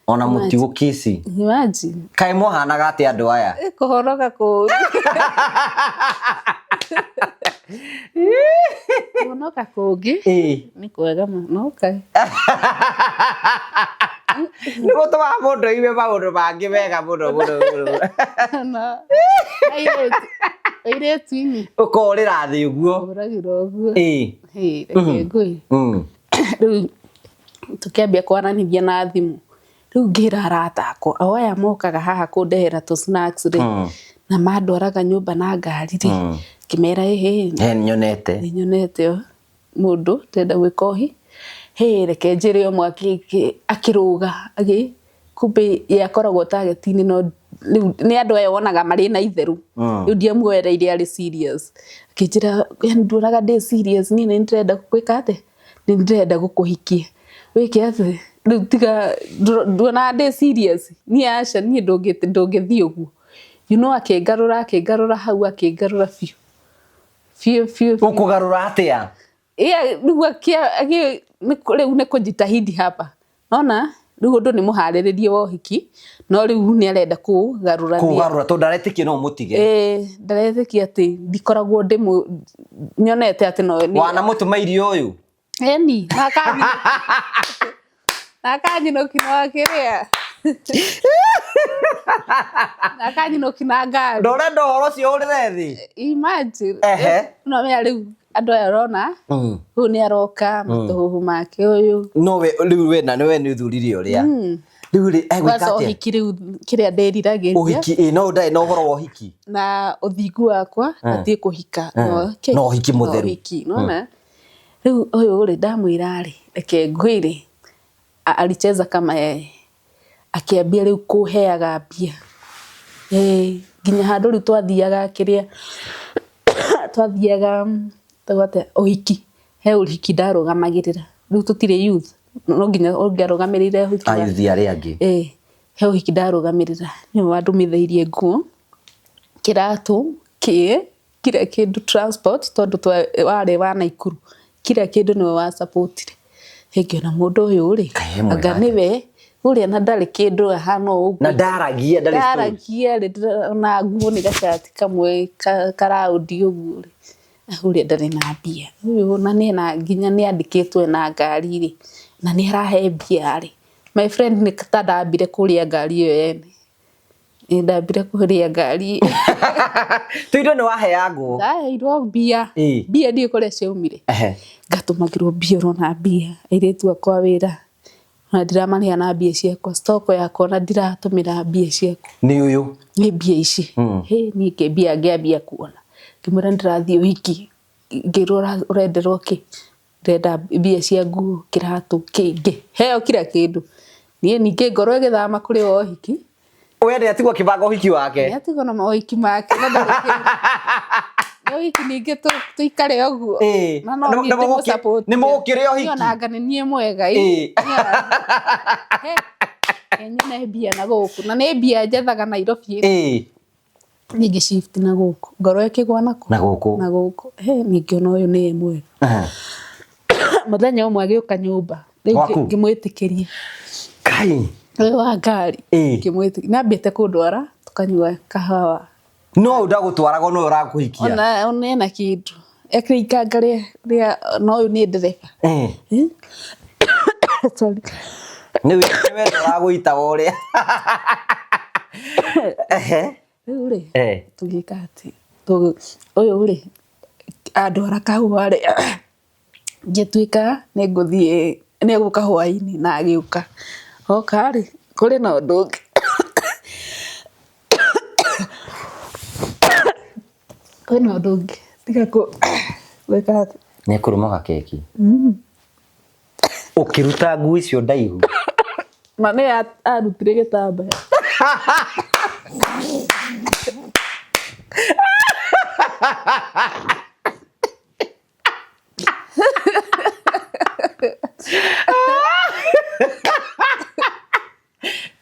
[SPEAKER 2] ona mutigukisi
[SPEAKER 1] imagine
[SPEAKER 2] kai muhanaga ati andu aya
[SPEAKER 1] kuhoroka ku kunoka kungi ni kwega no kai
[SPEAKER 2] no to wa mundu iwe maundu bangi wega muno
[SPEAKER 1] na ire twini
[SPEAKER 2] ukorira thi uguo
[SPEAKER 1] uragira uguo ngui tukiambia kwananithia na thimu riu ngira arata akwa aya mokaga haha kundehera tu snacks ri na mandwaraga nyumba na ngari ri kimera nyonete mundu tenda gwikohi reke njire omwe akiruga kumbe yakoragwo target-ini no ni andu aya wonaga mari na itheru riu ndiamuereire ari serious akinjira nduonaga ndi serious ni ndirenda gwika ate ni ndirenda gukuhikia wiki ate riu tiga nduona ndi serious ni aca ni ndungithii uguo akingarura hau akingarura fiu
[SPEAKER 2] ukugarura atia
[SPEAKER 1] riu ni kujitahidi hapa naona riu ndu ni muhariririe wa Uhiki no riu ni arenda kugarura
[SPEAKER 2] to ndaretikie no mutige
[SPEAKER 1] ndaretikie ati ndikoragwo ndi nyonete ati no
[SPEAKER 2] wana mutuma irio uyu
[SPEAKER 1] ni nakanyino kino kiria nakanyino kinangari
[SPEAKER 2] ndore ndoro cio urire thi
[SPEAKER 1] imagine no me riu andå aya rona rä nä aroka matåhå make å yå
[SPEAKER 2] no we riu we na we nä thurire å rä a riu rä
[SPEAKER 1] gwaka å hiki rä u kä rä a ndäriragä
[SPEAKER 2] å hiki no ndarä na å horo wa å hiki
[SPEAKER 1] na å thingu wakwa atie kå hika
[SPEAKER 2] no å hiki må theru
[SPEAKER 1] nona rä u å yå rä ndamwä ra rä reke ngwä rä alicheza kama yeye akiambia rä u kå heaga mbia nginya handå rä u twathiaga kä rä a twathiaga tawate å hiki he å hiki ndarå gamagä rä ra rä u tå tirä youth no nginya å ngä arå gamä rä re
[SPEAKER 2] ayuthi arä angä
[SPEAKER 1] he å hiki ndarå gamä rä ra nä wandå mä thairie nguo kä ratå kira kä ndå transport tondå warä wa Naikuru kira kä ndå nä we wa support ngĩona mũndũ ũyũ rĩ anga nĩwe ũrĩa na ndarĩ kĩndũ ahana ũguo
[SPEAKER 2] na ndaragia
[SPEAKER 1] rĩ na nguo nĩ gacati kamwe karaundi ũguo rĩ ũrĩa ndarĩ na mbia ũyũ na nĩ na nginya nĩ andĩkĩtwo na ngari rĩ na nĩ arahe mbia rĩ my friend nĩ katandambire kũrĩa ngari ĩyo yene ndambire kũrĩa ngari
[SPEAKER 2] tũindo nĩ waheagwo
[SPEAKER 1] ndaheirwo mbia ndiĩ kũrĩa ciaumire ngatumagirwo mbia rona mbia airĩtu akwa wĩra na ndiramarĩha na mbia ciakwa stock yakwa na ndiratumĩra mbia ciakwa
[SPEAKER 2] nĩ ũyũ
[SPEAKER 1] nĩ mbia ici niĩ kĩmbia ngĩambia kuona ngĩmwĩra ndĩrathiĩ ũhiki ngĩrwo ũrenderwo kĩ ndĩrenda mbia cia nguo kĩratũ kĩngĩ heo kila kĩndũ niĩ ningĩ ngorwo ĩgĩthama kũrĩ o ũhiki
[SPEAKER 2] we nĩ atigwo akĩbanga ũhiki wake
[SPEAKER 1] nĩ atigwo na maũhiki make na ũhiki ningĩ tũikare ũguo na no niĩ ndĩmũsupport
[SPEAKER 2] nĩ mũgũkĩrĩa ũhiki
[SPEAKER 1] nĩonaga nĩ niĩ mwega nyone mbia na gũkũ na nĩ mbia njethaga Nairobi niĩ ngĩ-shift na gũkũ ngoro ĩkĩgwa na gũkũ ningĩona ũyũ nĩwe mwega mũthenya ũmwe agĩũka nyũmba rĩu ngĩmwĩtĩkĩria
[SPEAKER 2] kai
[SPEAKER 1] wa ngari ngĩmwĩtĩkĩria nambĩte kũndwara tũkanyua kahawa
[SPEAKER 2] no ndagũtwaraga no ũrakũhikia
[SPEAKER 1] ona ena kĩndũ ekĩikanga rĩa no ũyũ nĩ ndereba sorry
[SPEAKER 2] nĩ we ndũragũitaga ũrĩa
[SPEAKER 1] rĩu rĩ tũgĩka atĩ ũyũ rĩ andwara kahũa rĩ ngĩtuĩka nĩ ngũthiĩ nĩ egũka hwaĩ-inĩ na agĩũka oka rĩ kũrĩ na ũndũ ũngĩ kwĩna ũndũ ũngĩ tiga gwĩka atĩ
[SPEAKER 2] nĩ kũrũmaga keki ũkĩruta nguo icio ndaihu
[SPEAKER 1] na nĩ arutire gĩtambaya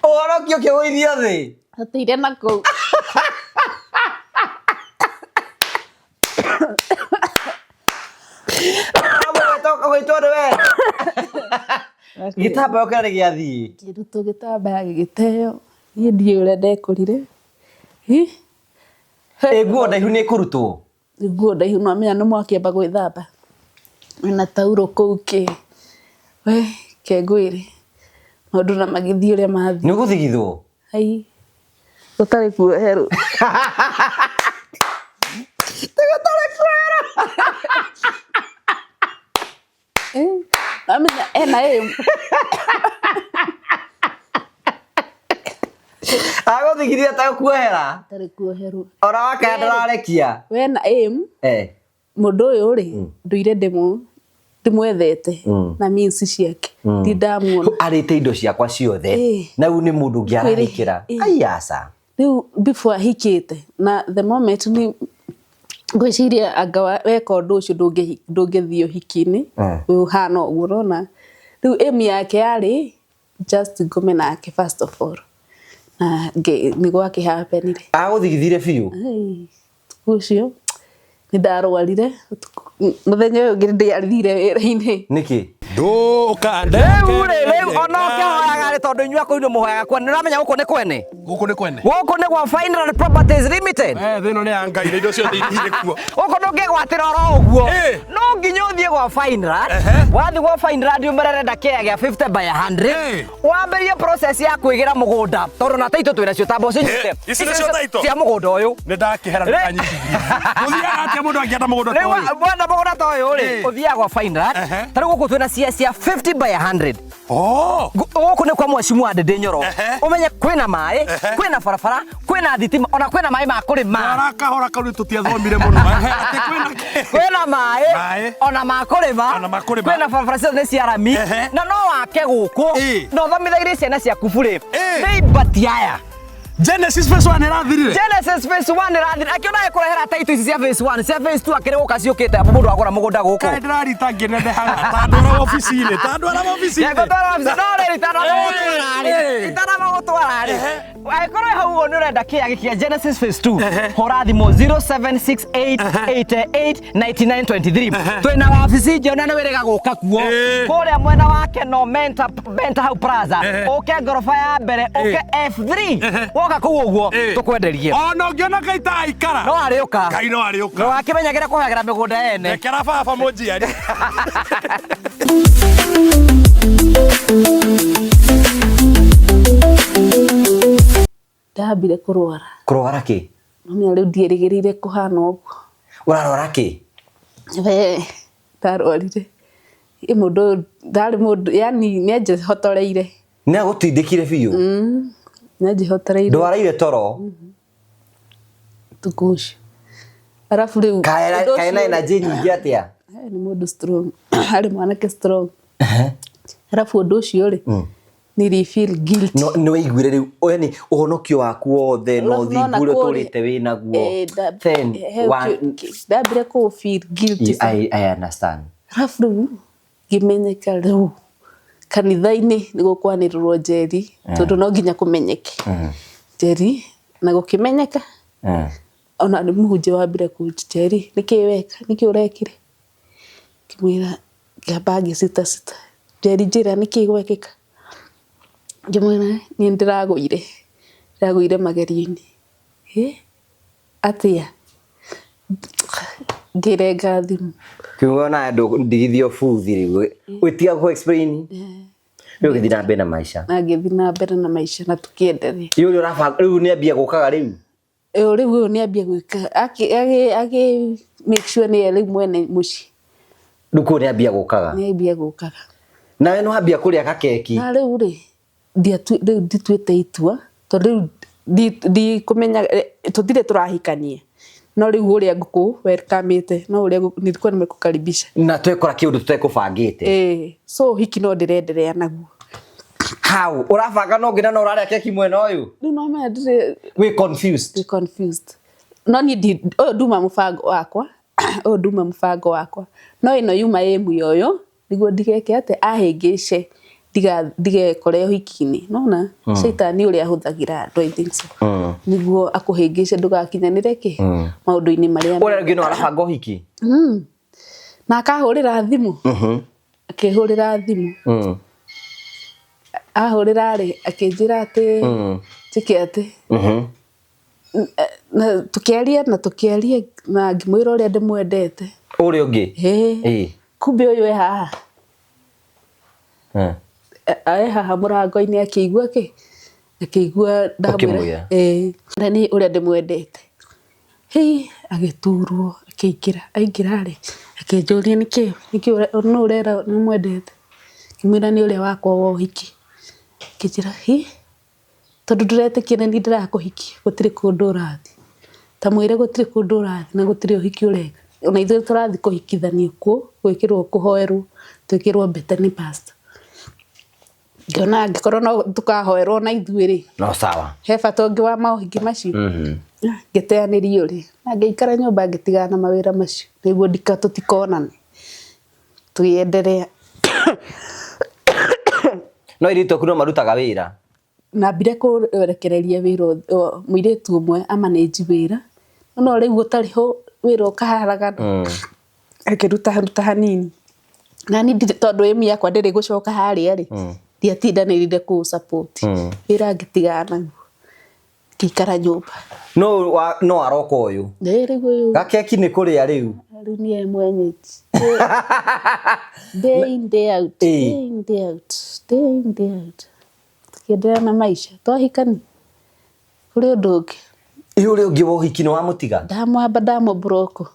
[SPEAKER 2] ũhorokio ũkĩgũithia thĩ
[SPEAKER 1] atĩire na kũu
[SPEAKER 2] gwĩtwo nĩ we gĩtambaya kĩrĩa nĩ gĩathiĩ
[SPEAKER 1] kĩrutwo gĩtambaya gĩgĩteo niĩ ndiĩ ũrĩa ndekũrire
[SPEAKER 2] nguo ndaihu nĩ kũrutwo
[SPEAKER 1] nguo ndaihu no menya nĩ mwakĩamba gwĩthamba na tauro kũu we ke ngwĩre maũndũ na magĩthiĩ ũrĩa mathiĩ
[SPEAKER 2] nĩ ũgũthigithwo
[SPEAKER 1] gũtarĩ kuoherwo
[SPEAKER 2] gũtarĩ kuoherwo
[SPEAKER 1] amenya ena
[SPEAKER 2] agũthigithia atakuohera
[SPEAKER 1] tarĩ kuoherwo
[SPEAKER 2] ona wakaya ndararekia
[SPEAKER 1] wena mũndũ ũyũ rĩ ndũire ndĩmwethete na means ciake ndi ndamuona
[SPEAKER 2] arĩte indo ciakwa ciothe na rĩu nĩ mũndũ ũngĩ arahikĩra aiaca
[SPEAKER 1] rĩu before ahikĩte na the moment nĩ ngwĩciria anga weka ũndũ ũcio ndũngĩthiĩ ũhiki-inĩ ũhana ũguo ũrona rĩu aim yake yarĩ just ngome nake first of all na nĩguo akĩhapenire
[SPEAKER 2] agũthigithire biũ
[SPEAKER 1] ũcio nĩ ndarwarire mũthenya ũyũ ũngĩ ndĩathire wĩra-inĩ
[SPEAKER 2] nĩkĩ
[SPEAKER 3] Ndukande
[SPEAKER 2] rĩu ona ũkĩhoyaga rĩ tondũ inyuĩ kũinwo mũhoyaga kwene nĩũramenya gũkũ nĩ kwene
[SPEAKER 3] gũkũ
[SPEAKER 2] nĩ gwa Final Properties Limited
[SPEAKER 3] thĩno nĩ ya Ngai na indo ciothe irĩ kuo
[SPEAKER 2] gũkũ ndũngĩgwatĩra oro ũguo no nginya ũthiĩ gwa Final wathiĩ gwa Final umerere kĩaya gĩa 50 by 100 wambĩrĩrie process ya kwĩgĩra mũgũnda tondũ na taitũ twĩna cio tambo cinyite
[SPEAKER 3] ici nĩcio taitũ
[SPEAKER 2] cia mũgũnda ũyũ
[SPEAKER 3] nĩ ndakĩhera nĩ kanyitithia gũthiaga atĩa mũndũ angĩenda mũgũnda ta ũyũ
[SPEAKER 2] wenda mũgũnda ta ũyũ rĩ ũthiaga gwa Final tarĩu gũkũ twĩna cia 50 by 100 gũkũ nĩ kwa mwecimu wa Ndĩndĩ Nyoro ũmenye kwĩna maĩ kwĩna barabara kwĩna thitima ona kwĩna maĩ ma kũrĩma
[SPEAKER 3] arakahora kau nĩ tũtiathomire mũno
[SPEAKER 2] kwĩna maĩ ona ma kũrĩma kwĩna barabara ciothe nĩ cia rami na no wake gũkũ na ũthomithagĩrie ciana ciaku burĩ nĩ ibati aya
[SPEAKER 3] Genesis phase 1 ĩrathirire
[SPEAKER 2] Genesis phase 1 ĩrathirire akiona ekũrehera taitũ ici cia phase 1 cia phase 2 akĩrĩ gũka ciũkĩte hapo mũndũ agũra mũgũnda gũkũ
[SPEAKER 3] kaĩ ndĩrarita ngĩnenehaga tandũra ofici-inĩ
[SPEAKER 2] itana angĩkorwo hau ũguo nĩ ũrenda kĩya gĩkĩa Genesis phase 2 hũra thimũ 0768889923 twĩna wabici njona nĩ wĩrĩga gũka kuo kũrĩa mwena wa Keno Benta hau Plaza ũke ngoroba ya mbere ũke F3 woka kũu ũguo tũkwenderie
[SPEAKER 3] ona ũngĩona Ngai ta aikara
[SPEAKER 2] no arĩũka
[SPEAKER 3] Ngai no arĩũka
[SPEAKER 2] no akĩmenyagĩra kũhagĩra mĩgũnda ene
[SPEAKER 3] rekera baba mũnjiari
[SPEAKER 1] ndambire kũrwara
[SPEAKER 2] kĩ
[SPEAKER 1] no rĩu ndierĩgĩrĩire kũhana ũguo
[SPEAKER 2] ũrarwara kĩ
[SPEAKER 1] ndarwarire mũndũ ndarĩ mũndũ yani nĩanjĩhotoreire
[SPEAKER 2] nĩagũtindĩkire biũ
[SPEAKER 1] nĩanjĩhotoreire
[SPEAKER 2] ndwaraire toro
[SPEAKER 1] tukucio arafu rĩu
[SPEAKER 2] kaena energy nyingĩ atĩa
[SPEAKER 1] nĩ mũndũ strong arĩ mwanake strong arafu ũndũ ũcio rĩ nĩ feel guilty
[SPEAKER 2] nĩ waiguire rĩu yani ũhonokio waku wothe no thingu ũrĩa ũtũrĩte wĩnaguo then
[SPEAKER 1] ndambire kũ feel guilty
[SPEAKER 2] I understand
[SPEAKER 1] arafu rĩu ngĩmenyeka rĩu kanitha-inĩ nĩ gũkwanĩrĩrwo njeri tondũ no nginya kũmenyeke njeri na gũkĩmenyeka ona nĩ mũhunjia wambire kũnjĩra njeri nĩkĩ weka nĩkĩ ũrekire ngĩmwĩra ngĩamba ngĩcita njeri njĩra nĩkĩ gwekĩka ngĩmwĩra niĩ ndĩragũire magerio-inĩ atĩa ngĩrenga thimũ
[SPEAKER 2] kiugo na andũ ndigithio buthi rĩu wĩtiga kũ explain rĩu gĩthiĩ na mbere na maica
[SPEAKER 1] na ngĩthiĩ na mbere na maica na tũkĩenderea
[SPEAKER 2] rĩu ũrabanga rĩu nĩambia gũkaga rĩu
[SPEAKER 1] rĩu ũyũ nĩambia gwĩka agĩ make sure nĩ rĩu mwene mũciĩ
[SPEAKER 2] rĩu kũu nĩambia gũkaga nawe no ambia kũrĩa gakeki
[SPEAKER 1] na rĩu rĩ ndituĩte itua tondũ rĩu ndikũmenya tũtirĩ tũrahikania no rĩu ũrĩa ngũkũ welcome-ĩte no ũrĩa nilikuwa nimekukaribisha
[SPEAKER 2] na twekora kĩũndũ tũtekũbangĩte
[SPEAKER 1] so hiki no ndĩrenderea naguo
[SPEAKER 2] how ũrabanga no nginya no ũrarĩa keki mwena ũyũ
[SPEAKER 1] rĩu no menya ndĩrĩ
[SPEAKER 2] we confused
[SPEAKER 1] no niĩ ũyũ nduma mũbango wakwa no ĩno yuma muoyo nĩguo ndigeke atĩ ahĩngĩce ndigekore ũhiki-inĩ nona shaitani ũrĩa ahũthagĩra andũ I think so nĩguo akũhĩngĩce ndũgakinyanĩre kĩ maũndũ-inĩ marĩa
[SPEAKER 2] ũrĩa ũngĩ no arabanga ũhiki
[SPEAKER 1] na akahũrĩra thimũ akĩhũrĩra thimũ ahũrĩra rĩ akĩnjĩra atĩ njĩke atĩ na tũkĩaria na ngĩmwĩra ũrĩa ndĩmwendete
[SPEAKER 2] ũrĩa ũngĩ
[SPEAKER 1] kumbe ũyũ haha haha mũrango-inĩ akĩigua ndamwĩra na nĩ ũrĩa ndĩmwendete agĩturwo aingĩra rĩ akĩnjũria nĩkĩ no ũrera nĩmwendete ngĩmwĩra nĩ ũrĩa wakwa wa ũhiki akĩnjĩra tondũ ndĩretĩkia nĩ ndĩrakũhikia gũtirĩ kũndũ ũrathiĩ ta mwĩre gũtirĩ kũndũ ũrathiĩ na gũtirĩ ũhiki ũreka ona ithuĩ tũrathiĩ kũhikithanio kuo gwĩkĩrwo kũhoerwo twĩkĩrwo mbete nĩ pastor ngĩona angĩkorwo no tũkahoerwo na ithuĩ rĩ
[SPEAKER 2] no sawa
[SPEAKER 1] he bata ũngĩ wa maũhiki macio ngĩteanĩrio rĩ na ngĩikara nyũmba ngĩtigana na mawĩra macio nĩguo tũtikonane tũgĩenderea
[SPEAKER 2] no iritũ kuno marutaga wĩra
[SPEAKER 1] nambire kũrekereria wĩra mũirĩtu ũmwe amanĩnji wĩra no rĩu ũtarĩ ho wĩra ũkaharagana akĩruta hanini na ni tondu imi yakwa ndiri gucoka haria ri ndiatindanirire ku support wira ngitigana ngikara nyumba
[SPEAKER 2] no aroko uyu gakeki ni kuria riu
[SPEAKER 1] ni mwenyeti day in day out tukiendelea na maisha twahikani kuri undu ungi
[SPEAKER 2] uri ungi wa uhiki ni wa mutiga
[SPEAKER 1] ndamwamba ndamũbroko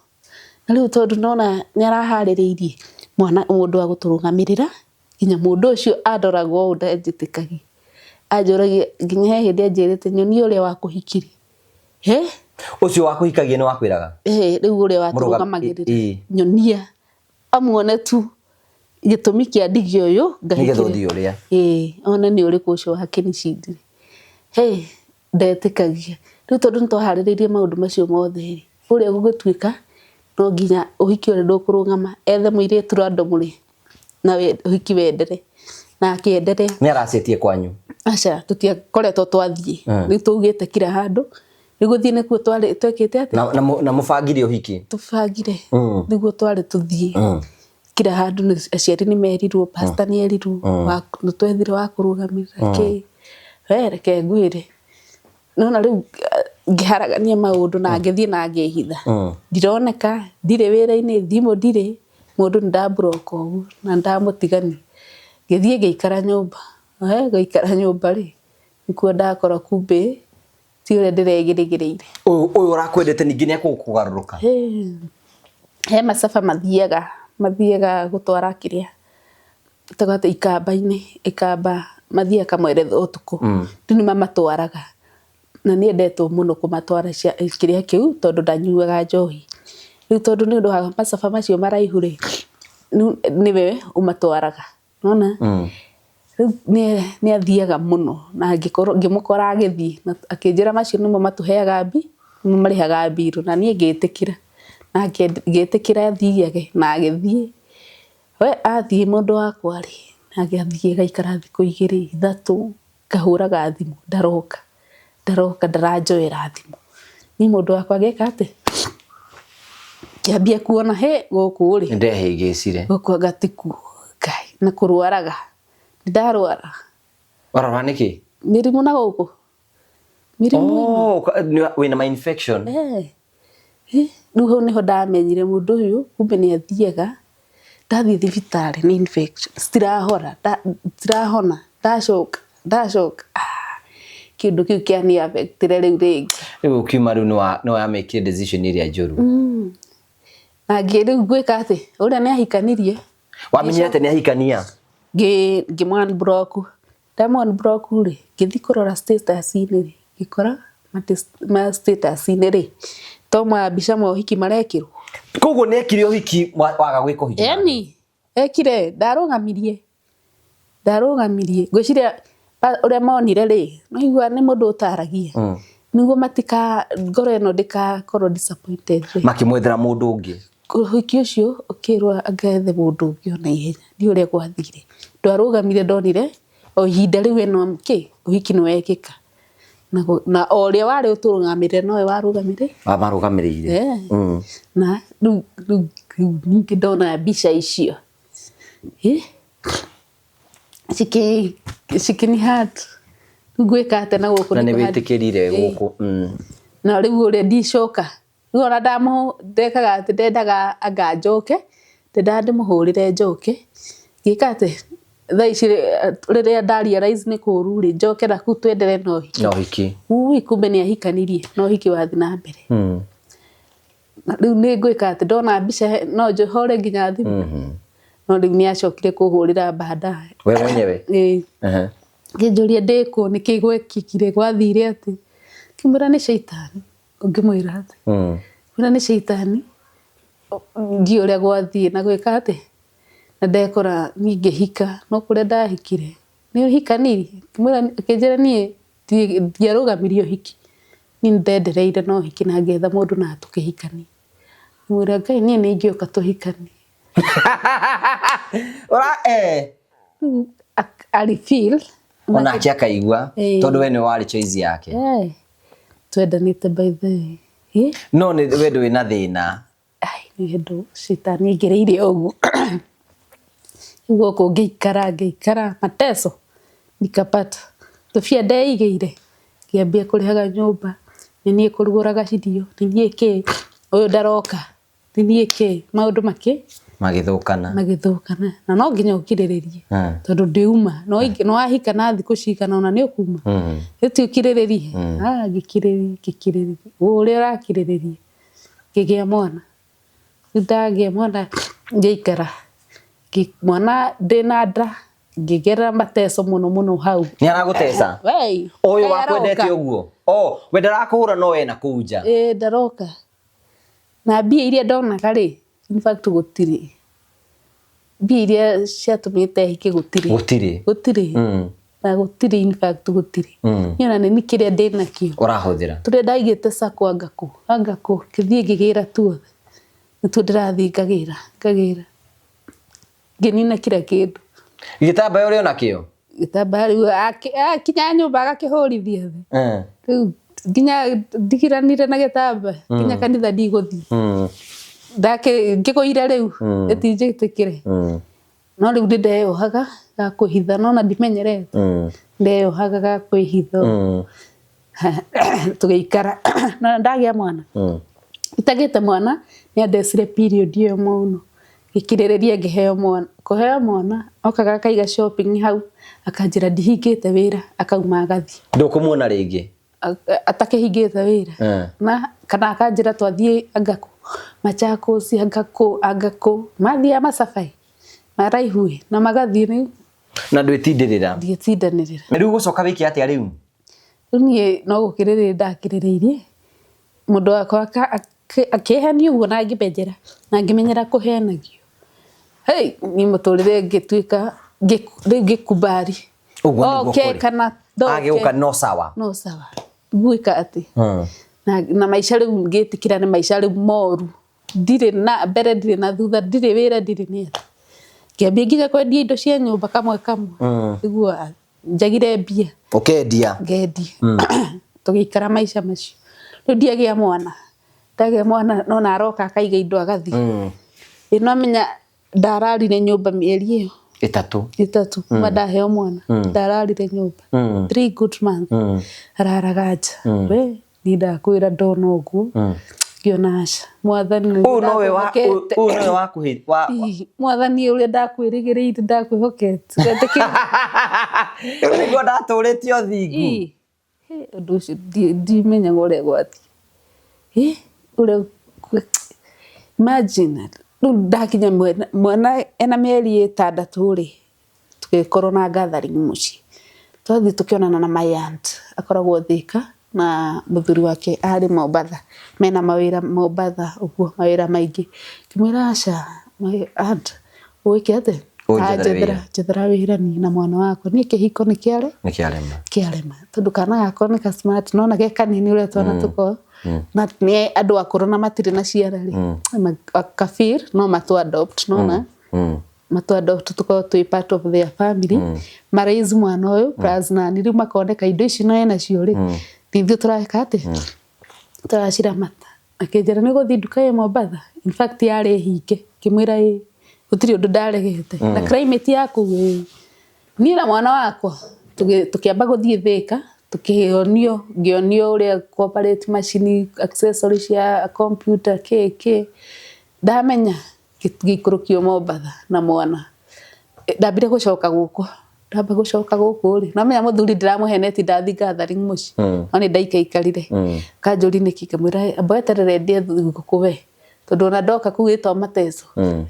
[SPEAKER 1] na riu tondu nona niarahaririirie mwana mundu wa guturugamirira nginya mundu ucio andoragwo ndanjitikagia anjuragia nginya he hindi anjirite nyoni uria wa kuhikiri
[SPEAKER 2] ucio wa kuhikagia ni wakwiraga
[SPEAKER 1] riu uria wa turugamagirira nyonia amuone tu gitumi kia ndigi uyu
[SPEAKER 2] ngahikiri uria
[SPEAKER 1] ona ni uri kucio wake ni cindire ndetikagia riu tondu nitwahaririirie maundu macio mothe uria gugituika no nginya uhiki uri ndukurugama ethe muiritu rando muri na uhiki wendere na akiendere
[SPEAKER 2] ni aracetie kwanyu
[SPEAKER 1] acha tutiakoretwo twathie ni tugite kira handu niguthie nikuo twari twekite ati
[SPEAKER 2] na mufangire uhiki
[SPEAKER 1] tufangire niguo twari tuthie kira handu aciari ni merirwo pastor ni erirwo twethire wa kurugamirira ki reke ngwire nona riu ngiharagania maundu na ngithie na ngihitha ndironeka ndire wira-ini thimu ndire mundu ndambroko uguo na ndamutigani ngithie ngeikara nyumba geikara nyumba ri nikuo ndakora kumbe ti uria ndiregirigireire
[SPEAKER 2] uyu urakwendete ningi ni akukugaruruka
[SPEAKER 1] he masafa mathiaga gutwara kiria tagate ikamba-ini ikamba mathia kamwere utuku ndini mamatwaraga na ni endetwo muno kumatwara kiria kiu tondu ndanyuaga njohi riu tondu ni undu wa masafa macio maraihu ri niwe umatwaraga nona ni athiaga muno na ngimukora agithie na akinjira macio nimo matuheaga mbi nimo marihaga mbiru na nie ngitikira na ngitikira athiage na agithie we athie mundu wakwa ri na athie gaikara thiku 2 3 kahuraga thimu ndaroka ndaranjoera thimu ni mundu wakwa geka ati kiambia kuona guku ri
[SPEAKER 2] ndehigicire
[SPEAKER 1] guku gatiku kai na kurwaraga ndarwara
[SPEAKER 2] warara niki
[SPEAKER 1] mirimu na guku mirimu
[SPEAKER 2] wina my infection
[SPEAKER 1] riu hau niho ndamenyire mundu uyu kumbe ni athiaga ndathie thibitari ni infection stirahona ndacoka kindu kiu kiani affectire riu ringi
[SPEAKER 2] riu kiuma riu no ya make decision iria njuru
[SPEAKER 1] na riu gwika ati uria ni ahikanirie
[SPEAKER 2] wamenyire ati ni ahikania
[SPEAKER 1] ngimwan broku ndamwan broku ri ngithi kurora status-ini ri ngikora ma status-ini ri toma mbica ma uhiki marekirwo
[SPEAKER 2] koguo ni ekire uhiki waga gwika uhiki
[SPEAKER 1] ekire ndarugamirie ngwiciria uria monire ri no igua ni mundu utaragia niguo matika ngoro eno ndikakorwo disappointed
[SPEAKER 2] makimwethera mundu ungi
[SPEAKER 1] uhiki ucio ukirwa agethe mundu ungi ona ihenya ndi uria gwathire ndwarugamire ndonire o ihinda riu eno uhiki ni wekika na oria wari uturugamire noe warugamire
[SPEAKER 2] marugamirire
[SPEAKER 1] na ningi ndona mbica icio sikini hat gwika ate na guku
[SPEAKER 2] ni witikirire guku
[SPEAKER 1] na riu uria ndicoka riu ona ndekaga ati ndendaga anga njoke ndimuhurire njoke ngika ati thaa ici riria ndarealize ni kuru ri njoke na ku twendere no hiki kumbe ni ahikanirie no hiki wathi na mbere riu ni gwika ati ndona mbica no johore nginya thimu no riu ni acokire kuhurira baadaye
[SPEAKER 2] we mwenyewe
[SPEAKER 1] ngijuria ndiku nikigwekikire gwathire ati kimura ni shaitani ngimwira ati kimura ni shaitani ngi uria gwathie na gwika ati na ndekora ninge hika no kure ndahikire ni uhikanirie kimura kinjira nie ndiarugamirio hiki ni ndendereire no hiki na ngetha mundu na tukihikani mwira Ngai nie ni ngioka tuhikani
[SPEAKER 2] ora
[SPEAKER 1] ali feel
[SPEAKER 2] ona akaigua tondu we ni wari choice yake
[SPEAKER 1] twendanite by the
[SPEAKER 2] no ni we ndwi na thina
[SPEAKER 1] ai ni ndu shitani ngereire ugu Huko ngeikara mateso nikapata tufia ndaigeire kiambia kurihaga nyumba ni kuruguraga cirio ni ki uyu ndaroka ni ki maundu
[SPEAKER 2] magithukana
[SPEAKER 1] na no nginya ukiriririe tondu ndiuma no ahika na thiku cigana ona ni ukuma eti ukiriririe ngikiriririe uri urakiriririe ngigia mwana ndagia mwana ngeikara mwana ndina nda ngigera mateso muno hau
[SPEAKER 2] ni aragutesa uyu wakwendete uguo we ndarakuhura no we na kuja
[SPEAKER 1] ndaroka na mbia iria ndonaga ri in fact gutiri mbia iria ciatumite hiki gutiri na gutiri in fact gutiri niona ni kiria ndinakio
[SPEAKER 2] urahuthira
[SPEAKER 1] turia ndaigite sako angako kithie ngigira tuothe nitu ndirathi ngagira nginina kira kindu
[SPEAKER 2] gitambaya uri onakio
[SPEAKER 1] gitambaya kinya nyumba agakihurithia riu nginya ndigiranire na gitambaya nginya kanitha ndiguthi ngikuira riu etinjitikire no riu ndeyohaga gakuhitha no na ndimenyerete ndeyohaga gakuhitha tugeikara na ndagia mwana itagite mwana ni andecire period yo muno gikiririria ngiheo mwana kuheo mwana okaga kaiga shopping hau akanjira ndihingite wira akauma agathi
[SPEAKER 2] ndukumuona ringi
[SPEAKER 1] atakihingite wira na kana akanjira twathie angako Machakos angako mathia masafai maraihu na magathi ni
[SPEAKER 2] na ndwitindirira riu gucoka wiki atia riu
[SPEAKER 1] ni no gukiririria ndakiririirie mundu wakwa akehani uguo na ngimenjera na ngimenyera kuhenagio ni muturire ngituika ngikubari kana
[SPEAKER 2] agiuka no sawa
[SPEAKER 1] gwika ati na maisha riu ngitikira ni maisha riu moru ndire na mbere ndire na thutha ndire wira ndire ni kiambia nginya kwendia indo cia nyumba kamwe iguo njagire mbia
[SPEAKER 2] ukendia
[SPEAKER 1] tugikara maisha macio riu ndiagia mwana no na aroka akaiga indo agathi ino amenya ndararire nyumba mieri iyo itatu madaheo mwana ndararire nyumba 3 good months araragaja we nindakwira ndona uguo ngiona aca mwathani
[SPEAKER 2] nowe wakuhithwa
[SPEAKER 1] mwathani uria ndakwirigiriire ndakwihokete
[SPEAKER 2] niguo ndaturitio thingu
[SPEAKER 1] undu ucio ndimenyaga uria gwati uria imagine ndakinya mwana ena mieri 6 ri tugikorwo na gathering muci twathi tukionana na my aunt akoragwo Thika na muthuri wake ari Mombatha mena mawira Mombatha uguo mawira maingi kimwira aca my aunt uikiate njethera wira ni na mwana wako ni kihiko ni kiarema tondu kana gako ni ka smart no na geka nini uria twana tuko na ni andu akuru na matire na ciara ri kafir no matu adopt no na matu adopt tuko twi part of their family maraiz mwana uyu plus na ni riu makoneka indo ici no ena cio ri nithu turaka ati turashira mata akenjera ni guthi nduka ya Mombatha in fact yari hinge kimwira gutiri undu ndaregete na climate yaku ni na mwana wakwa tukiamba guthie Thika ngionio uria corporate machine accessories ya computer keke ndamenya gikurukio Mombatha na mwana ndambire gucoka guku ri na menya muthuri ndiramuheneti ndathi gathering muci oni ndaikaikarire kanjuri niki kamwira ambeterere ndie thiguku we tondu na ndoka kuwitwo mateso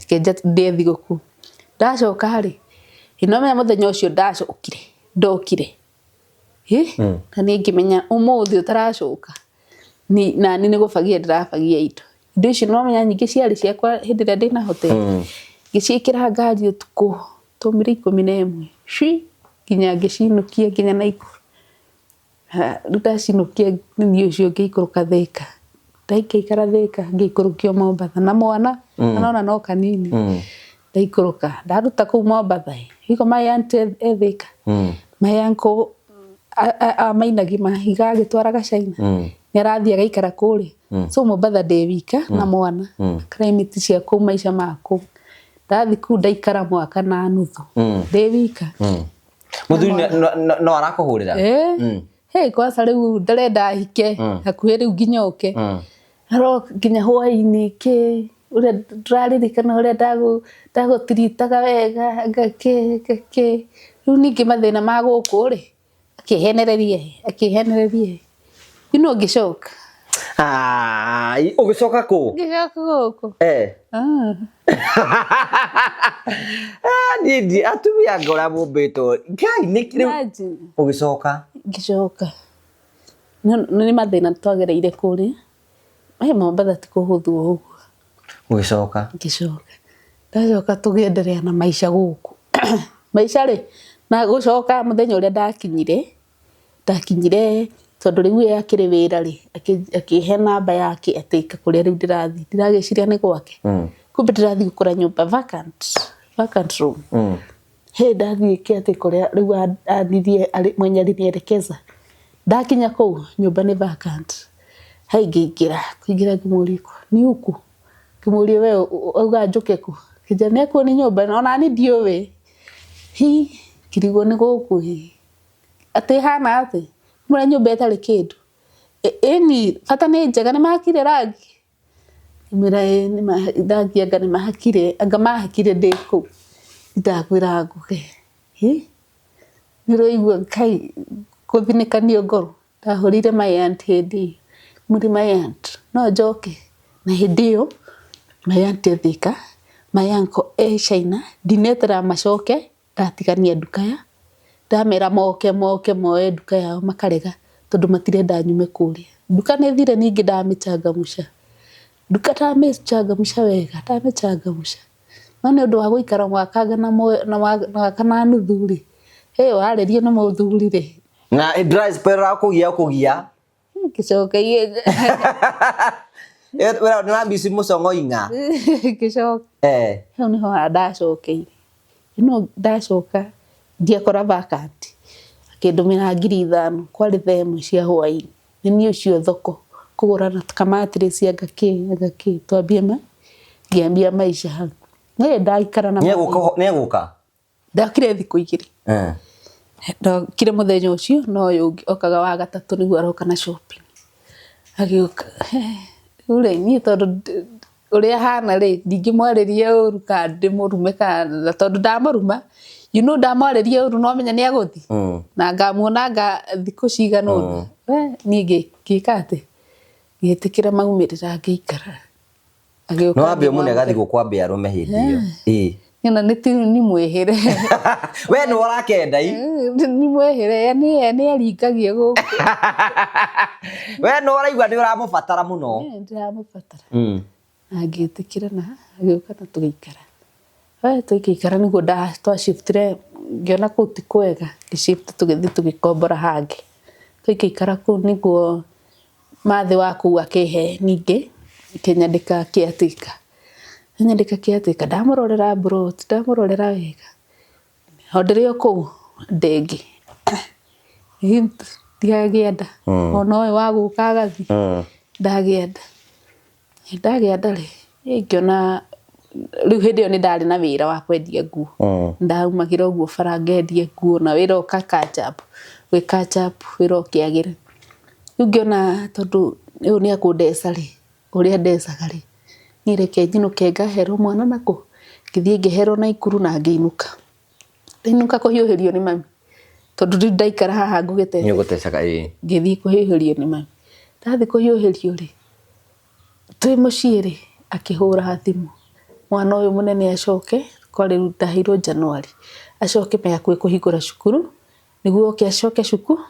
[SPEAKER 1] kenja ndie thiguku ndacoka ri ino menya muthenya ucio ndokire kana ngimenya umuthi utaracoka ni gufagia ndirafagia indo icio no menya nyingi ciari ciakwa hindi ria ndina hotel ngiciikira ngari utuku tumire 11 kinya ngicinukia kinya na Ikuru ndacinukia ni ucio ngikuruka Thika ndaikaikara Thika ngikurukio Mombatha na mwana nona no kanini ndaikuruka ndaruta ku Mombatha iko my auntie Thika my uncle mainagi mahiga agitwaraga China ni arathia agaikara kuri so Mombatha ndewika na mwana climate cia ku maisha maku ndathi ku ndaikara mwaka na nuthu ndi wika
[SPEAKER 2] Muthuri no arakuhurira
[SPEAKER 1] hey kwanza riu ndarenda hike hakuhi riu nginyoke aro nginya hwaini ki uria ndiraririkana uria ndagutiritaga wega ngake riu ningi mathina ma guku ri akihenererie ngicoka
[SPEAKER 2] ugicoka ku
[SPEAKER 1] ngicoka guku
[SPEAKER 2] Didi atumia ngora mumbito ngai nikire ugicoka
[SPEAKER 1] ni mathina twagereire kuri Mombasa tikuhuthu uguo
[SPEAKER 2] ugicoka
[SPEAKER 1] ndacoka tugiendelea na maisha guku maisha ri na gucoka muthenya uria ndakinyire tondu riu akiri wira ri akihe namba yake atika kuria riu ndirathi ndiragiciria ni gwake kumbe ndirathi gukora nyumba vacant room he ndathi kiate kuria riu anithie mwenye alinielekeza ndakinya kuu nyumba ni vacant haingira ngimuriko ni huku kimuri we auga njuke ku kijana ku ni nyumba na ona ni ndiowe hi kirigo ni guku ati hana ati mura nyumba etari kindu eni fata ni njega ni makire rangi mira ni madangi anga ni mahakire ndiku ndakwira nguke niroigua kai kuthinikania ngoro ndahurire my auntie ndi muri my aunt no njoke na hindi iyo my auntie athika my uncle China dinetera macoke ndatigania nduka ya ndamera moke moe nduka yao makarega tondu matirenda nyume kuria nduka ni thire ningi ndamichangamusha nduka ndamichangamusha wega ndamichangamusha no ni undu wa guikara mwaka na nuthuri warerie na muthuri ri
[SPEAKER 2] na dry spell kugia
[SPEAKER 1] kicoka
[SPEAKER 2] wera na bisi mucongo inga
[SPEAKER 1] kicoka hau niho ndacokeire no ndacoka ndiakora vacant akindumira 5,000 kwari themu cia hwaini ni ucio thoko kugurana kamatress ngaki twambie ngiambia maisha hau ndaikara na
[SPEAKER 2] neguka
[SPEAKER 1] ndakire thiku 2 ndakire muthenya ucio no uyu okaga wa gatatu niguo aroka na shopping agiuka ule ni tondu uria hana ri ndingimwariria uru ka ndimurume kana tondu ndamuruma ndamwariria uru no menya ni aguthi na ngamuonaga thiku cigana ni ngikate ngitikira maumirira ngiikara agiuka
[SPEAKER 2] no ambe munega thigu kwambia arume hindi iyo
[SPEAKER 1] na ni mwehire
[SPEAKER 2] we no urakenda
[SPEAKER 1] ni mwehire ni aringagie guku
[SPEAKER 2] we no uraigua ni uramubatara muno
[SPEAKER 1] ndiramubatara agitikira na agiuka na tugiikara tugiikara niguo twashiftire ngiona kuu ti kwega gishift tugithi tugikombora hangi tugiikara kuu niguo mathi waku akihe ningi kinyandika kiatika ndamurorera brot ndamurorera wega hondirio kuu ndegi ndiagienda ona we waguka agathi ndagienda ri ngiona riu hindi iyo ni ndari na wira wa kwendia nguo ndaumagira uguo bara ngendie nguo na wira ukakachap wira ukiagira riu ngiona tondu uyu ni akundeca ri uria ndecaga ri ni reke njinuke ngahero mwana naku ngithie ngehero na ikuru na ngiinuka kuhiuhirio ni mami tondu riu ndaikara haha ngugite
[SPEAKER 2] ni gutecaga
[SPEAKER 1] ngithie kuhiuhirio ni mami ndathi kuhiuhirio ri twi mucii ri akihura thimu mwana uyu munene acoke kwari rutahirwo Januari acoke me akwe kuhingura cukuru niguo akiacoke cukuru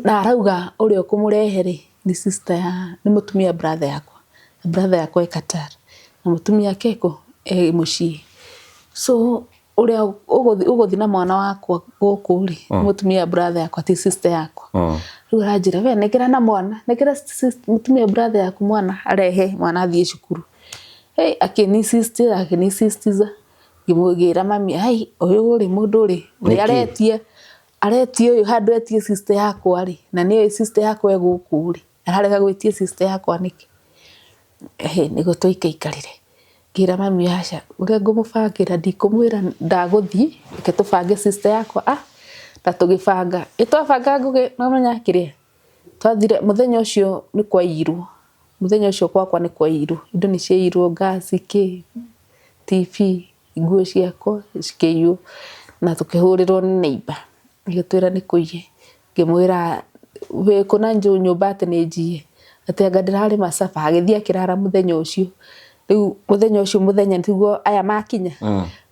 [SPEAKER 1] na arauga uria kumurehe ri ni sister ya ni mutumia brother yakwa Qatar na mutumia keko mucii so uria uguthi na mwana wakwa guku ri mutumia brother yakwa ti sister yakwa riu aranjira we nekera na mwana nekera mutumia brother yaku mwana arehe mwana athie cukuru akini sister ngimugira mami ai uyu ri mundu ri ni aretie uyu handu etie sister yakwa ri na ni sister yakwa guku ri ararega gwitie sister yakwa niki niguo tuikaikarire Ngira mami aca uria ngumubangira ndikumwira ndaguthii reke tubange sister yakwa ndatugibanga itwabanga ngugi nomenya kiria twathire muthenya ucio ni kwa iru muthenya ucio kwakwa ni kwa iru indo ni cia iru gas ki TV nguo ciakwa cikiyu na tukihurirwo ni neighbor igitwira ni kuiye ngimwira we kuna nyumba ati ni njie ati anga ndirari masafa agithia kirara muthenya ucio riu muthenya ucio muthenya niguo aya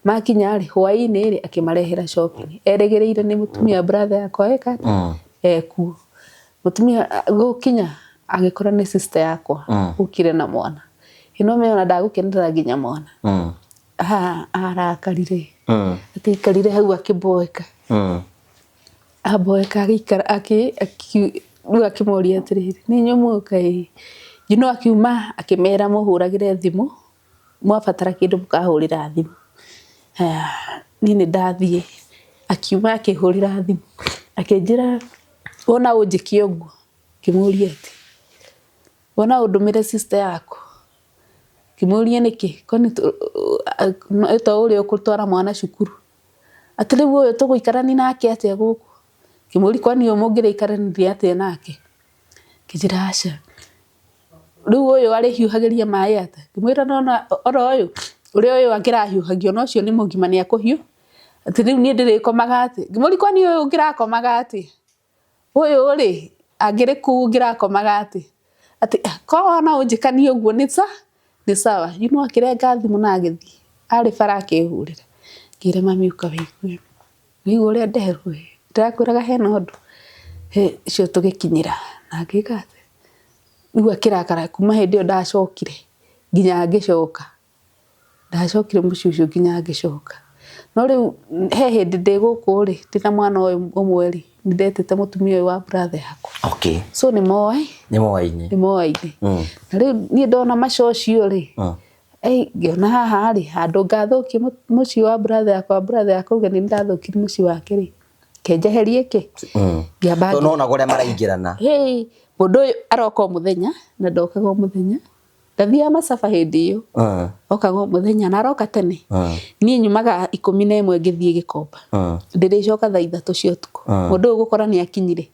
[SPEAKER 1] makinya ri hwaini ri akimarehera shopping eregereire ni mutumia brother yakwa eku mutumia gukinya agikora ni sister yakwa ukire na mwana ino meona ndagukenera nginya mwana arakarire ati karire hau akiboeka aboeka agikara riu akimoria atiriri ni nyumuka akiuma akimera muhuragire thimu mwabatara kindu mukahurira thimu ni ndathie akiuma akihurira thimu akinjira wona unjikie uguo kimuria ati wona undumire sister yako kimuria niki koni eto uri ukutwara mwana cukuru ati riu uyu tuguikarani nake atia guku kimuri kwani umugire ikarani atia nake kijira aca riu uyu ari hiuhagiria mai ata kimwira nona oro uyu uri uyu angirahiuhagio no cio ni mugima ni akuhiu ati riu ni ndirikomaga ati kimuri kwani uyu ngirakomaga ati uyu uri agire ku ngirakomaga ati ko na unjikani uguo ni sawa akirenga thimu na agithii ari barake hurira ngire mami uka wigue uri nderwe ndakwiraga hena undu cio tugikinyira na ngikate riu akirakara kuma hindi yo ndacokire nginya ngicoka ndacokire muciucio nginya ngicoka no riu he hindi ndiguku ri ndina mwana uyu umwe ri ndetete mutumia uyu wa brother yakwa so ni moaine na riu ni ndona macocio ri ngiona haha ri handu ngathukie muci wa brother yakwa uga ni ndathukirie muci wake ri kenjeherie ki ngiamba
[SPEAKER 2] to nona guria maraingirana
[SPEAKER 1] mundu aroka muthenya na ndokaga muthenya ndathia masafa hindi iyo okaga muthenya na aroka tene ni nyumaga 11 ngithie gikomba ndiricoka thaa 3 cia utuku mundu gukora ni akinyire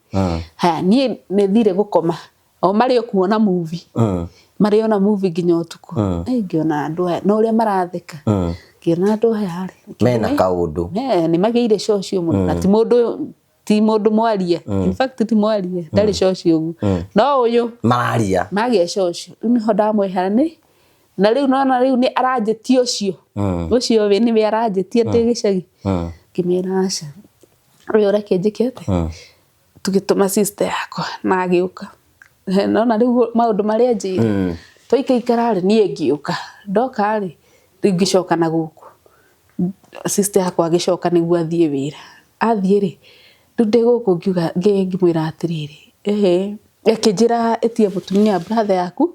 [SPEAKER 1] ni thire gukoma o mari okuona movie mari ona movie nginya utuku ngiona andu no uria maratheka ngiona andu aya
[SPEAKER 2] mena kaundu
[SPEAKER 1] ni magiire cocio muno ati mundu mwaria in fact ti mwaria ndari cocio no uyu
[SPEAKER 2] mararia
[SPEAKER 1] magia cocio ni hoda mwehani na riu nona riu ni aranjetie ucio we ni we aranjetie tegicagi kimera aca uyu reke njikete tugituma sister yakwa na agiuka nona riu maundu maria njire twaikaikara ri ni ngiuka ndoka ri ngicoka na guku sister yakwa agicoka niguo athie wira athie ri ndude guku ngiuga ngimwira atiriri akinjira etie mutumia brother yaku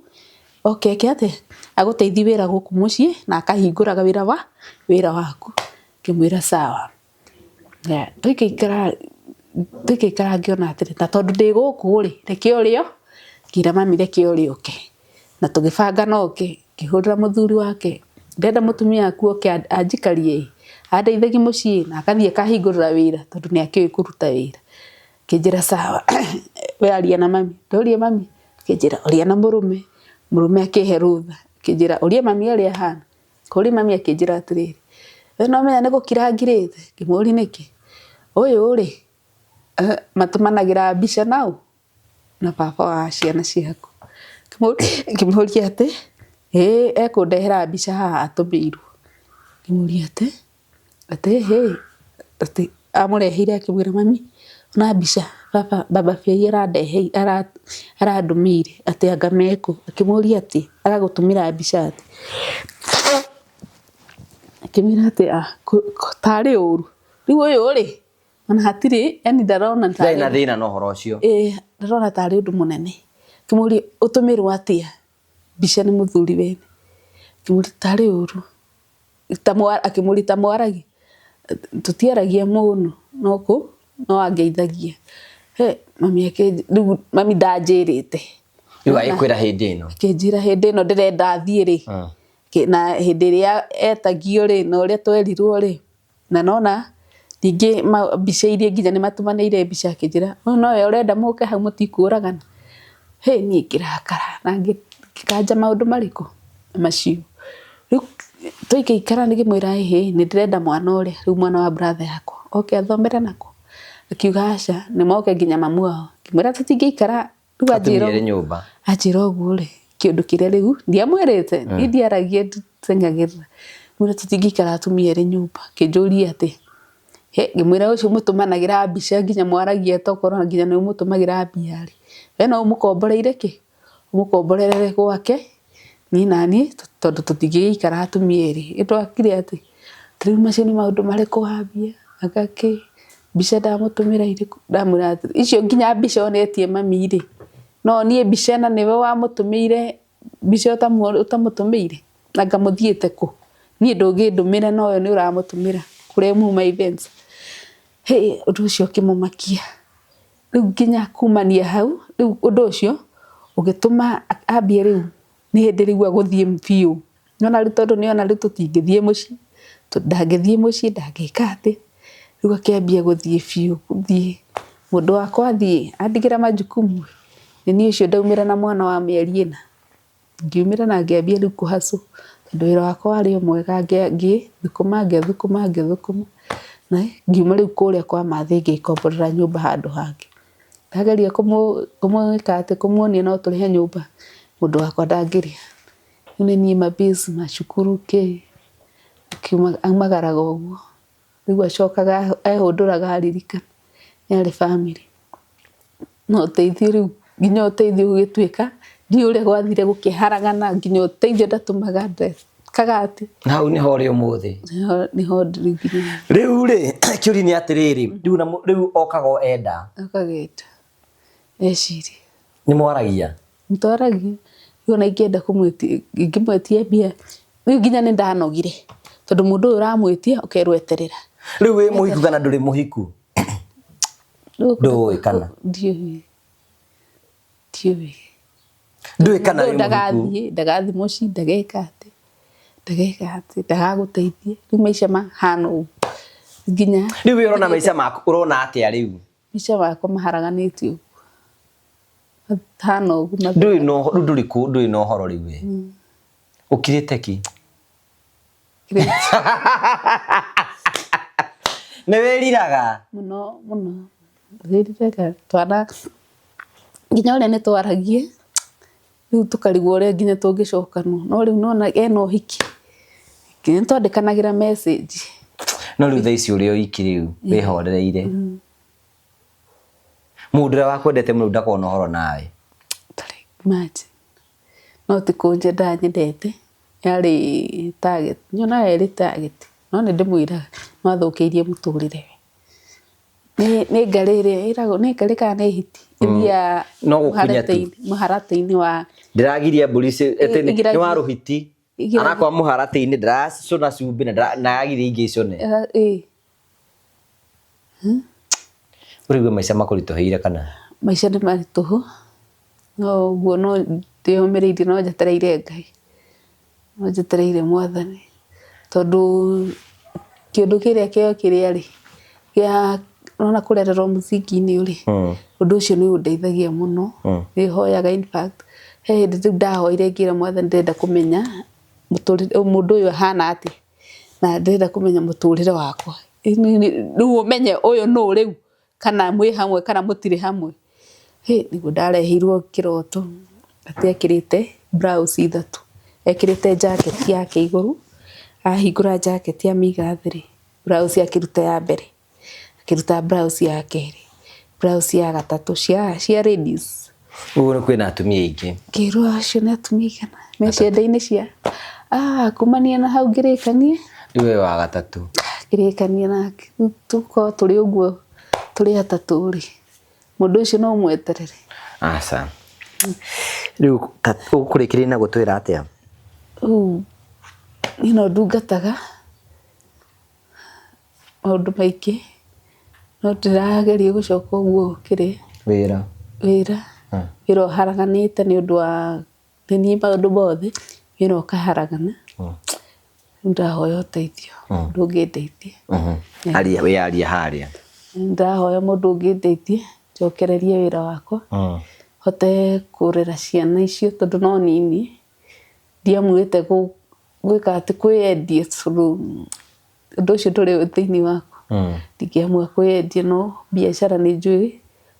[SPEAKER 1] kiate aguteithi wira guku mucii na akahinguraga wira waku ngimwira sawa tukiikara ngiona atiri ta tondu ndi guku ri reke urio ngira mami reke urio na tugibanga noke ngihurira muthuri wake ndenda mutumia aku anjikarie andeithagi mucii na akathie kahingurira wira tondu ni akioi kuruta wira kinjira sawa we aria na mami ndoria mami kinjira uria na murume akihe rutha kinjira uria mami aria hana kuri mami akinjira atiriri we no menya ni gukira ngirite ngimuri niki uyu ri matumanagira mbica nau na baba wa ciana ciaku ngimuri ati ekundehera mbica haha atumirwo ngimuri ati amureheire akimwira mami na mbica baba fei arandehe arandumire ati anga meku akimuri ati agagutumira mbica ati akimwira ati tari uru riu uyu ri ona hatiri yani ndarona
[SPEAKER 2] tari na thina no horo ucio
[SPEAKER 1] ndarona tari undu munene kimuri utumirwo atia mbica ni muthuri wene kimuri tari uru akimuri tamwaragi tutiaragia muno no angeithagia mami ndanjirite
[SPEAKER 2] riu agikwira hindi ino
[SPEAKER 1] kinjira hindi ino ndirenda athie ri na hindi iria etagio ri na uria twerirwo ri na nona ningi mbica iria nginya ni matumanire mbica akijira no we urenda muke hau mutikuragana ni ngirakara na ngikanja maundu mariku macio riu tuikikara ngimwira ni ndirenda mwana uria riu mwana wa brother yakwa oke athomere nako akiuga aca ni moke nginya mamu wao ngimwira tutingikara riu ajira uguo ri kindu kiria riu ndiamwirite ndiaragie tengagirira mwira tutingikara atumia eri nyumba kinjuria ati ngimwira ucio mutumanagira mbica nginya mwaragia tokorwo nginya ni mutumagira mbia ri we no mukomboreire ki mukomborere gwake ni nani tondu tutingikara atumia eri indo akire ati riu macio ni maundu mariku wambia agaki mbica ndamutumira iriku ndamwira ati icio nginya mbica onetie mami ri no nie mbica na niwe wamutumire mbica utamutumire na ngamuthiete ku nie ndungindumire no yo ni uramutumira kuria muma events undu ucio kimumakia riu nginya kumania hau riu undu ucio ugituma ambie riu ni hindi riu aguthie mbiu nona riu tondu niona riu tutingithie muci ndangithie muci ndangika ati riu akiambia guthie biu guthie mundu wakwa athie andigira majukumu ni ucio ndaumira na mwana wa mieri ina ngiumira na ngiambia riu kuhacu tondu wira wakwa wari mwega ngithukuma na ngiuma riu kuria kwa mathe ngikomborera nyumba handu hangi ndageria kumwika ati kumwonia no turihe nyumba mundu wakwa ndangiria ni nie mabisi macukuru ki amagaraga uguo riu acokaga ehunduraga aririkana yari family no teithio riu nginya uteithio ugituika ndi uria gwathire gukiharagana nginya uteithio ndatumaga kagati
[SPEAKER 2] hau niho ri umuthi
[SPEAKER 1] niho nginya
[SPEAKER 2] riu ri kiuri ni atiriri riu okago enda
[SPEAKER 1] akageta eciri
[SPEAKER 2] ni mwaragia
[SPEAKER 1] mtwaragia yona ikienda ngimwetie mbia riu nginya ni ndanogire tondu mundu uramwetia ukerweterera
[SPEAKER 2] riu wi muhiku kana nduri muhiku ndui kana
[SPEAKER 1] ndiui
[SPEAKER 2] kana ri muhiku
[SPEAKER 1] ndagathi muci ndageka ati ndagaguteithie riu maica mahano nginya
[SPEAKER 2] riu urona maica maku urona atia riu
[SPEAKER 1] maica makwa maharaganitio hano uguo
[SPEAKER 2] nduri no horo riu we ukirite ki ne weriraga
[SPEAKER 1] muno weriraga twana nginya uria ni twaragie riu tukarigwo uria nginya tungicokana no riu nona ena uhiki nginya twandikanagira message
[SPEAKER 2] no riu thaici uria uhiki riu wihorereire mundu wa kwendete mundu ndakona horo nawe
[SPEAKER 1] imagine no tikunje ndanyendete yari target nyona yari target no ni ndimwiraga no athukiirie muturire ni ngarire irago ni ngarika na hiti iria
[SPEAKER 2] no gukunya tu
[SPEAKER 1] muharate-ini wa
[SPEAKER 2] ndiragiria mburici ete ni wa ruhiti anakwa muharate-ini ndiracuna cumbi na agiria ingicone urigwe maica makuritoheire kana
[SPEAKER 1] maica ni marituhu no guo no ndiyumiriire no njetereire Ngai no njetereire Mwathani tondu kindu kiria kio kiria ri ya nona kurererwo mucingi-ini uri undu ucio ni undeithagia muno ni hoyaga in fact hindi ndahoire ngira Mwathani ndenda kumenya mundu uyu hana ati na ndenda kumenya muturire wakwa riu umenye uyu no riu kana mwi hamwe kana mutiri hamwe niguo ndarehirwo kiroto ati ekirite blouse ithatu ekirite jacket yake iguru ahingura jacket ya migathiri blouse akiruta ya mbere akiruta blouse ya keri blouse ya gatatu cia ladies
[SPEAKER 2] uguo kwina atumia ingi
[SPEAKER 1] kirwa acio ni atumia kana me cienda-ini cia kumania na hau ngirikanie
[SPEAKER 2] riwe wa gatatu
[SPEAKER 1] ngirikanie nake tuko turi uguo turi atatu ri mundu ucio no mweterere
[SPEAKER 2] asa riu ukurikiria na gutwira atia
[SPEAKER 1] ndungataga maundu maingi no ndirageria gucoka uguo kiri
[SPEAKER 2] wira
[SPEAKER 1] wira uharaganite ni undu wa ni maundu mothe wira ukaharagana ndahoya ũteithio ndũngĩndeithia
[SPEAKER 2] aria haria
[SPEAKER 1] ndahoya mũndũ ũngĩndeithia njokererie wĩra wakwa hote kũrera ciana icio tondũ no nini ndiamwĩte gwĩka atĩ kwĩendia ũndũ ũcio ndũrĩ thĩinĩ wakwa ndingĩamua kwĩendia no biacara nĩ njũĩ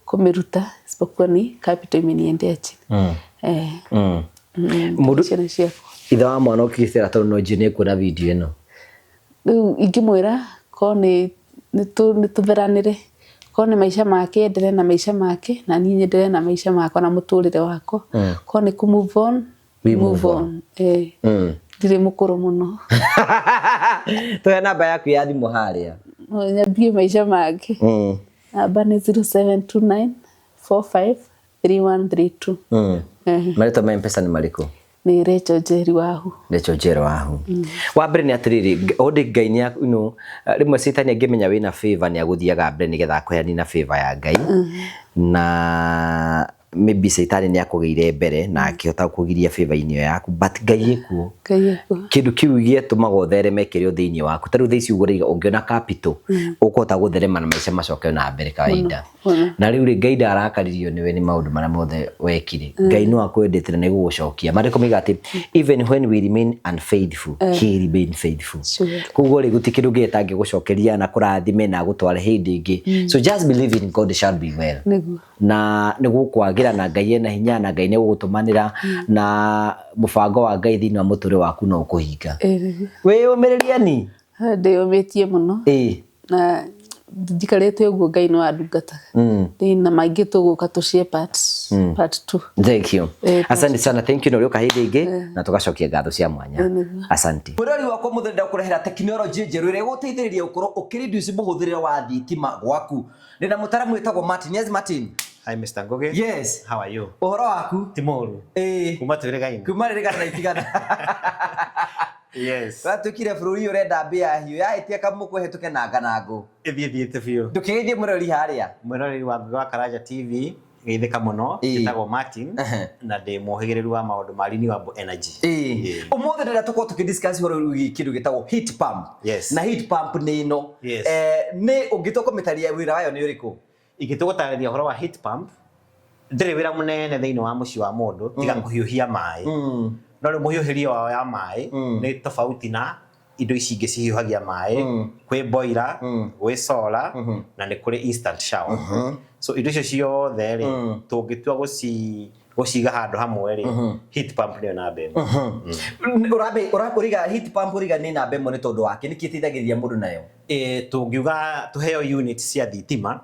[SPEAKER 1] kũmĩruta isipokuwa ni capital imeniendea chini
[SPEAKER 2] mũndũ ithe wa mwana ũkĩgĩcĩra tondũ no njĩ nĩkuona video ĩno
[SPEAKER 1] rĩu ingĩmwĩra ko nĩ tũtheranĩre ko nĩ maica make endelee na maica make na niĩ nyendelee na maica makwa na mũtũrĩre wakwa ko nĩ move on ndirĩ mũkũrũ mũno
[SPEAKER 2] tũhe namba yaku ya thimũ harĩa
[SPEAKER 1] nyambie maica make namba nĩ 0729453132
[SPEAKER 2] marĩtwa ma M-Pesa nĩ marĩkũ
[SPEAKER 1] nĩ Rachel Njeri Wahu
[SPEAKER 2] wa mbere nĩ atĩrĩrĩ ũndĩ Ngai nĩ rĩmwe Satan angĩmenya wĩna favor nĩ agũthiaga mbere nĩgetha akũheani na favor ya Ngai na maybe Satan nĩ akũgeire mbere na akĩhota kũgiria favor-inĩ yaku but Ngai ekuo kĩndũ kĩu gĩtũmaga ũthereme kĩrĩ thĩinĩ waku tarĩu thaa ici ũngĩona capital ũkũhota gũtherema na maica macoke na mbere kawaida na rĩu Ngai ndarakaririo nĩwe nĩ maũndũ marĩa mothe wekire Ngai no akwendete na nĩgũgũcokia marĩko miga atĩ even when we remain unfaithful he remain faithful koguo rĩ gũtirĩ kĩndũ gĩtangĩ gũcokeria na kũrathime na gũtware hĩndĩ ĩngĩ so just believe in God shall be well na nĩgũkwagĩra na Ngai ena hinya na Ngai nĩgũgũtũmanĩra na mũbango wa Ngai thĩinĩ wa mũtũrĩre waku no ũkũhinga wĩyũmĩrĩrie ni
[SPEAKER 1] ndĩyũmĩtie mũno na ndikarĩte ũguo Ngai no andungataga na maingĩ tũgũka tũcie part 2
[SPEAKER 2] thank you asante sana thank you na ũrĩoka hĩndĩ ĩngĩ na tũgacokia ngatho cia mwanya asante mũrori wakwa mũthenya ũkũrehera tekinoronjĩ njerũ ĩrĩa ĩgũteithĩrĩria gũkorwo ũkĩreduce mũhũthĩrĩre wa thitima gwaku ndĩna mũtaaramu wĩtagwo Martin. Yes Martin.
[SPEAKER 3] Hi Mr. Ngoge.
[SPEAKER 2] Yes.
[SPEAKER 3] How are you?
[SPEAKER 2] Ũhoro waku?
[SPEAKER 3] Timoru. Kuma tũrĩgaine.
[SPEAKER 2] Kuma rĩrĩgana na itigana.
[SPEAKER 3] Yes.
[SPEAKER 2] Watukire bũrũri ũrenda mbia hiũ yahĩtia kamũkũ hĩtũke na nganangũ.
[SPEAKER 3] Thiĩte biũ.
[SPEAKER 2] Ndũkĩgeithie mũrori harĩa.
[SPEAKER 3] Mũrori wa Karaja TV geithĩka mũno njĩtagwo Martin na ndĩ mũhĩgĩrĩru wa maũndũ ma renewable energy. Ũmũthĩ rĩrĩa tũkorwo tũkĩdiscuss ũhoro wĩgiĩ kĩndũ gĩtagwo heat pump. Na heat pump nĩ ĩno. Nĩ ũngĩtoka kũmĩtaria wĩra wayo nĩ ũrĩkũ? Ingĩtũgũtarĩria ũhoro wa heat pump ndĩrĩ wĩra mũnene thĩinĩ wa mũciĩ wa mũndũ tiga kũhiũhia maĩ no rĩu mũhiũhĩrie wao ya maĩ nĩ tofauti na indo ici ingĩ cihiũhagia maĩ kwĩ boiler gwĩ solar na nĩ kũrĩ instant shower so indo icio ciothe rĩ tũngĩtua gũciga handũ hamwe rĩ heat pump nĩyo namba ĩmwe ũrakũriga heat pump ũriga nĩ namba ĩmwe nĩ tondũ wake nĩkĩ ĩteithagĩrĩria mũndũ nayo tũngiuga tũheo unit cia thitima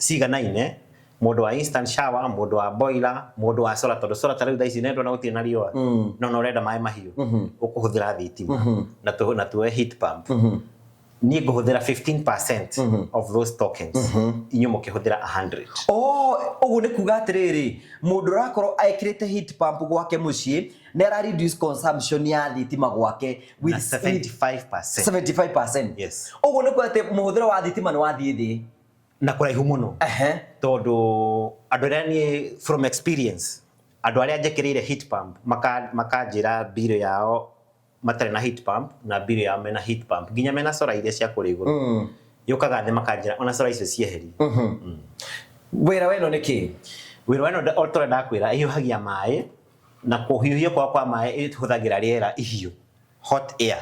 [SPEAKER 3] ciganaine mũndũ wa instant shower mũndũ wa boiler mũndũ wa solar tondũ solar tarĩu thaa ici nĩ ndona gũtirĩ na riũa no ũrenda maĩ mahiũ ũkũhũthĩra thitima na tuoe heat pump niĩ ngũhũthĩra 15% of those tokens inyuĩ mũkĩhũthĩra 100 ũguo nĩ kuga atĩrĩrĩ mũndũ ũrakorwo ekĩrĩte heat pump gwake mũciĩ nĩ ara reduce consumption ya thitima gwake with 75%. Yes. Ũguo nĩ kuga atĩ mũhũthĩro wa thitima nĩ wathiĩ thĩ na kũraihu mũno tondũ andũ arĩa niĩ from experience andũ arĩa njĩkĩrĩire heat pump makanjĩra bill yao matarĩ na heat pump na bill yao mena heat pump nginya mena solar iria cia kũrĩ igũrũ yũkaga thĩ makanjĩra ona solar icio cieherie wĩra weno nĩ kĩ wĩra weno tũrenda kwĩra ĩhiũhagia maĩ na kũhiũhia kwa maĩ ĩhũthagĩra rĩera ihiũ hot air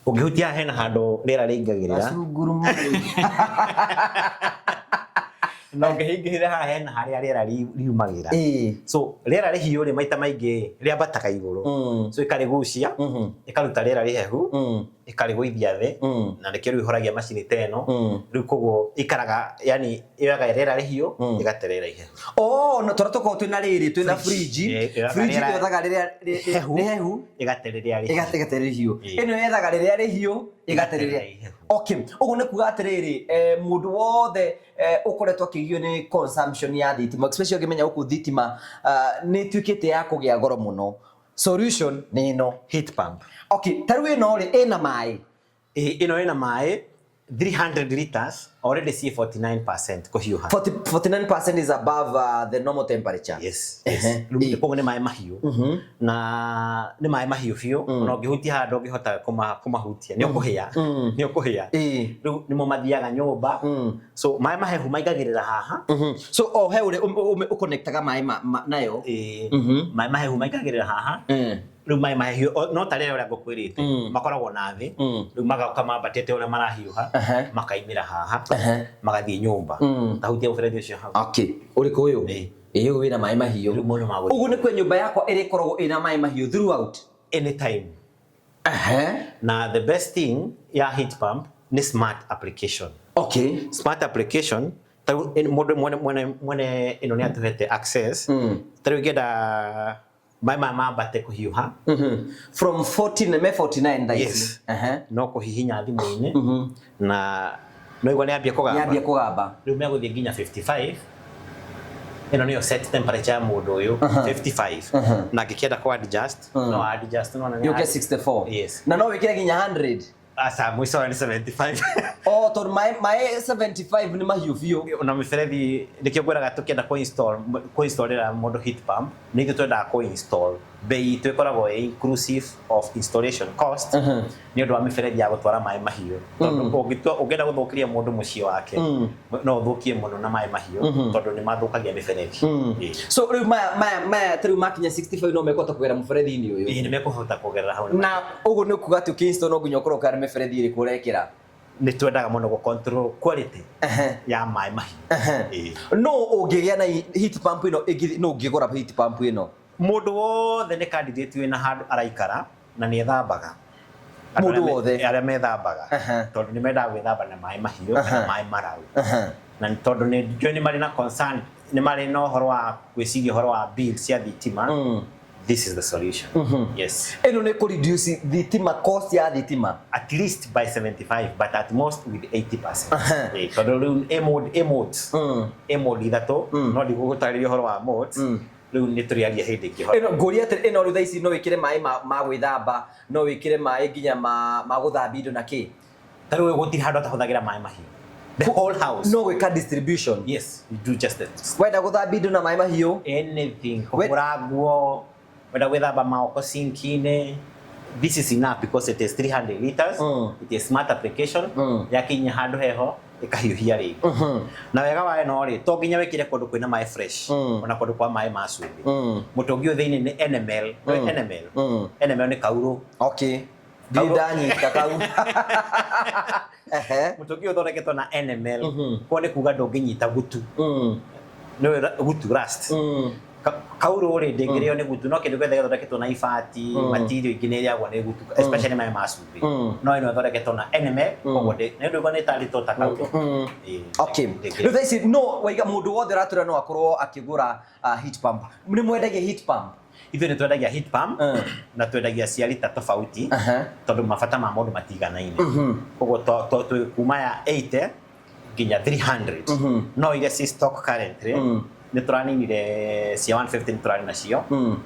[SPEAKER 3] ũngĩhutia hena handũ rĩera rĩingagĩrĩra na ũngĩhingĩrĩra haha hena harĩa rĩera riumagĩra so rĩera rĩhiũ rĩ maita maingĩ rĩambataga igũrũ so ĩkarĩgucia ĩkaruta rĩera rĩhehu ĩkarĩgũithia thĩ na nĩkĩo rĩu ĩhoragia macini ta ĩno rĩu koguo ikaraga yani yoyaga rĩera rĩhiũ ĩgaterera ihehu no tũkorwo twĩna rĩrĩ twĩna fridge yothaga rĩrĩa rĩhehu ĩgaterera rĩhiũ ĩno yethaga rĩrĩa rĩhiũ ĩgaterera ihehu okay ũguo nĩ kuga atĩrĩrĩ mũndũ wothe ũkoretwo akĩgio nĩ consumption ya thitima especially ũngĩmenya gũkũ thitima nĩ tuĩkĩte ya kũgĩa goro mũno solution nĩ ĩno heat pump okay tarĩu ĩno rĩ ĩna maĩ ĩno ĩna maĩ
[SPEAKER 4] 300 liters already see 49% kuhiuha.
[SPEAKER 2] 49% is above the normal temperature.
[SPEAKER 4] Yes. Luko ni mai mahiu. Na ni mai mahiu fio no gihuti hado gihota kumahutia. Ni okuhia. Ni okuhia. Ni mo mathiaga nyumba. So mai mahehu maigagirira haha.
[SPEAKER 2] So he uri uconnectaga mai nayo.
[SPEAKER 4] Mai mahehu maigagirira haha. Riu mai mahiu no tarere ura ngokwirite makoragwo na thi riu magauka mambatete ura marahiuha makaimira haha magathie nyumba tahutia uferethi ucio hau.
[SPEAKER 2] Okay, uri kuyu uyu wina mai mahiu ugu ni kwe nyumba yakwa iri koragwo ina mai mahiu throughout
[SPEAKER 4] anytime. Na the best thing ya heat pump ni smart application.
[SPEAKER 2] Okay,
[SPEAKER 4] smart application tahu mwene ino ni atuhete access tahu geda my mama bate kuhiuha
[SPEAKER 2] from 49 days.
[SPEAKER 4] Yes. No kuhihinya thimu-ini na no igwa ni ambia kugamba riu meguthie nginya 55 ino niyo set temperature ya mundu uyu 55 na ngikienda ku adjust no adjust no na
[SPEAKER 2] you get 64.
[SPEAKER 4] Yes.
[SPEAKER 2] Na no wikire nginya 100
[SPEAKER 4] asa mwiso ni 75.
[SPEAKER 2] Oh, to my 75 ni mahiu fio
[SPEAKER 4] na miferethi ndikio gweraga tukienda ku installera mundu heat pump nigi twenda ku install bei twekoragwo inclusive of installation cost ni undu wa miferethi ya gutwara mai mahiu tondu ungenda guthukiria mundu mucii wake no uthukie muno na mai mahiu tondu ni mathukagia miferethi.
[SPEAKER 2] So riu maya triu makinya 65 no mekota kugera muferethi ni uyu
[SPEAKER 4] ni mekuhota kugerera hau
[SPEAKER 2] na ugu ni kuga tu install no nginya ukoroka ni miferethi iri kurekera
[SPEAKER 4] ni twendaga muno go control quality ya mai mahiu.
[SPEAKER 2] No ungigia na heat pump ino no ungigora heat pump ino
[SPEAKER 4] mundu wothe ni candidate wina handu araikara na ni ethambaga
[SPEAKER 2] mundu wothe
[SPEAKER 4] aria methambaga tondu ni mendaga gwithamba na mai mahiu na mai marau na tondu ni joini mari na concern ni mari no horo wa gwiciria horo wa bill cia thitima. This is the solution. Yes.
[SPEAKER 2] Eno ne ko reduce thitima cost ya thitima
[SPEAKER 4] at least by 75 but at most with 80%. Tondu emode ithato no ndigugutariria horo wa modes riu ni turiaria hindi ki
[SPEAKER 2] eno nguri ati eno ru thaici no wikire mai ma gwithamba no wikire mai nginya ma guthambia indo na ki
[SPEAKER 4] taru gutiri handu atahuthagira mai mahiu the whole house
[SPEAKER 2] no gwika distribution.
[SPEAKER 4] Yes, you do just that.
[SPEAKER 2] Wenda guthambia indo na mai mahiu
[SPEAKER 4] anything kugura nguo wenda gwithamba maoko sinkine. This is enough because it is 300 liters. It is smart application yakinya handu heho ikahiuhia ri na wega wa eno ri to nginya wekire kundu kwina mai fresh ona kundu kwa mai masubi mutungi thiini ni NML ni kauro.
[SPEAKER 2] Okay, Didani kakau
[SPEAKER 4] mutungi uthondeketwo na NML kwa ni kuga ndunginyita gutu no gutu rust kauro ri ndingirio ni gutu no kindu gwethe thondeketwo na ifati material ingine agwa ni gutu especially mai masubi no ino thondeketwo na NML koguo ni ndu ni tari to takauro.
[SPEAKER 2] Okay, no this no waiga mundu wothe ratura no akorwo akigura heat pump ni mwendagia heat pump
[SPEAKER 4] ithu ni twendagia heat pump na twendagia cia lita tofauti tondu mabata ma mundu matiganaine koguo to kuma ya 80 nginya 300 no ile si stock currently ni turaninire cia 150 ni turari nacio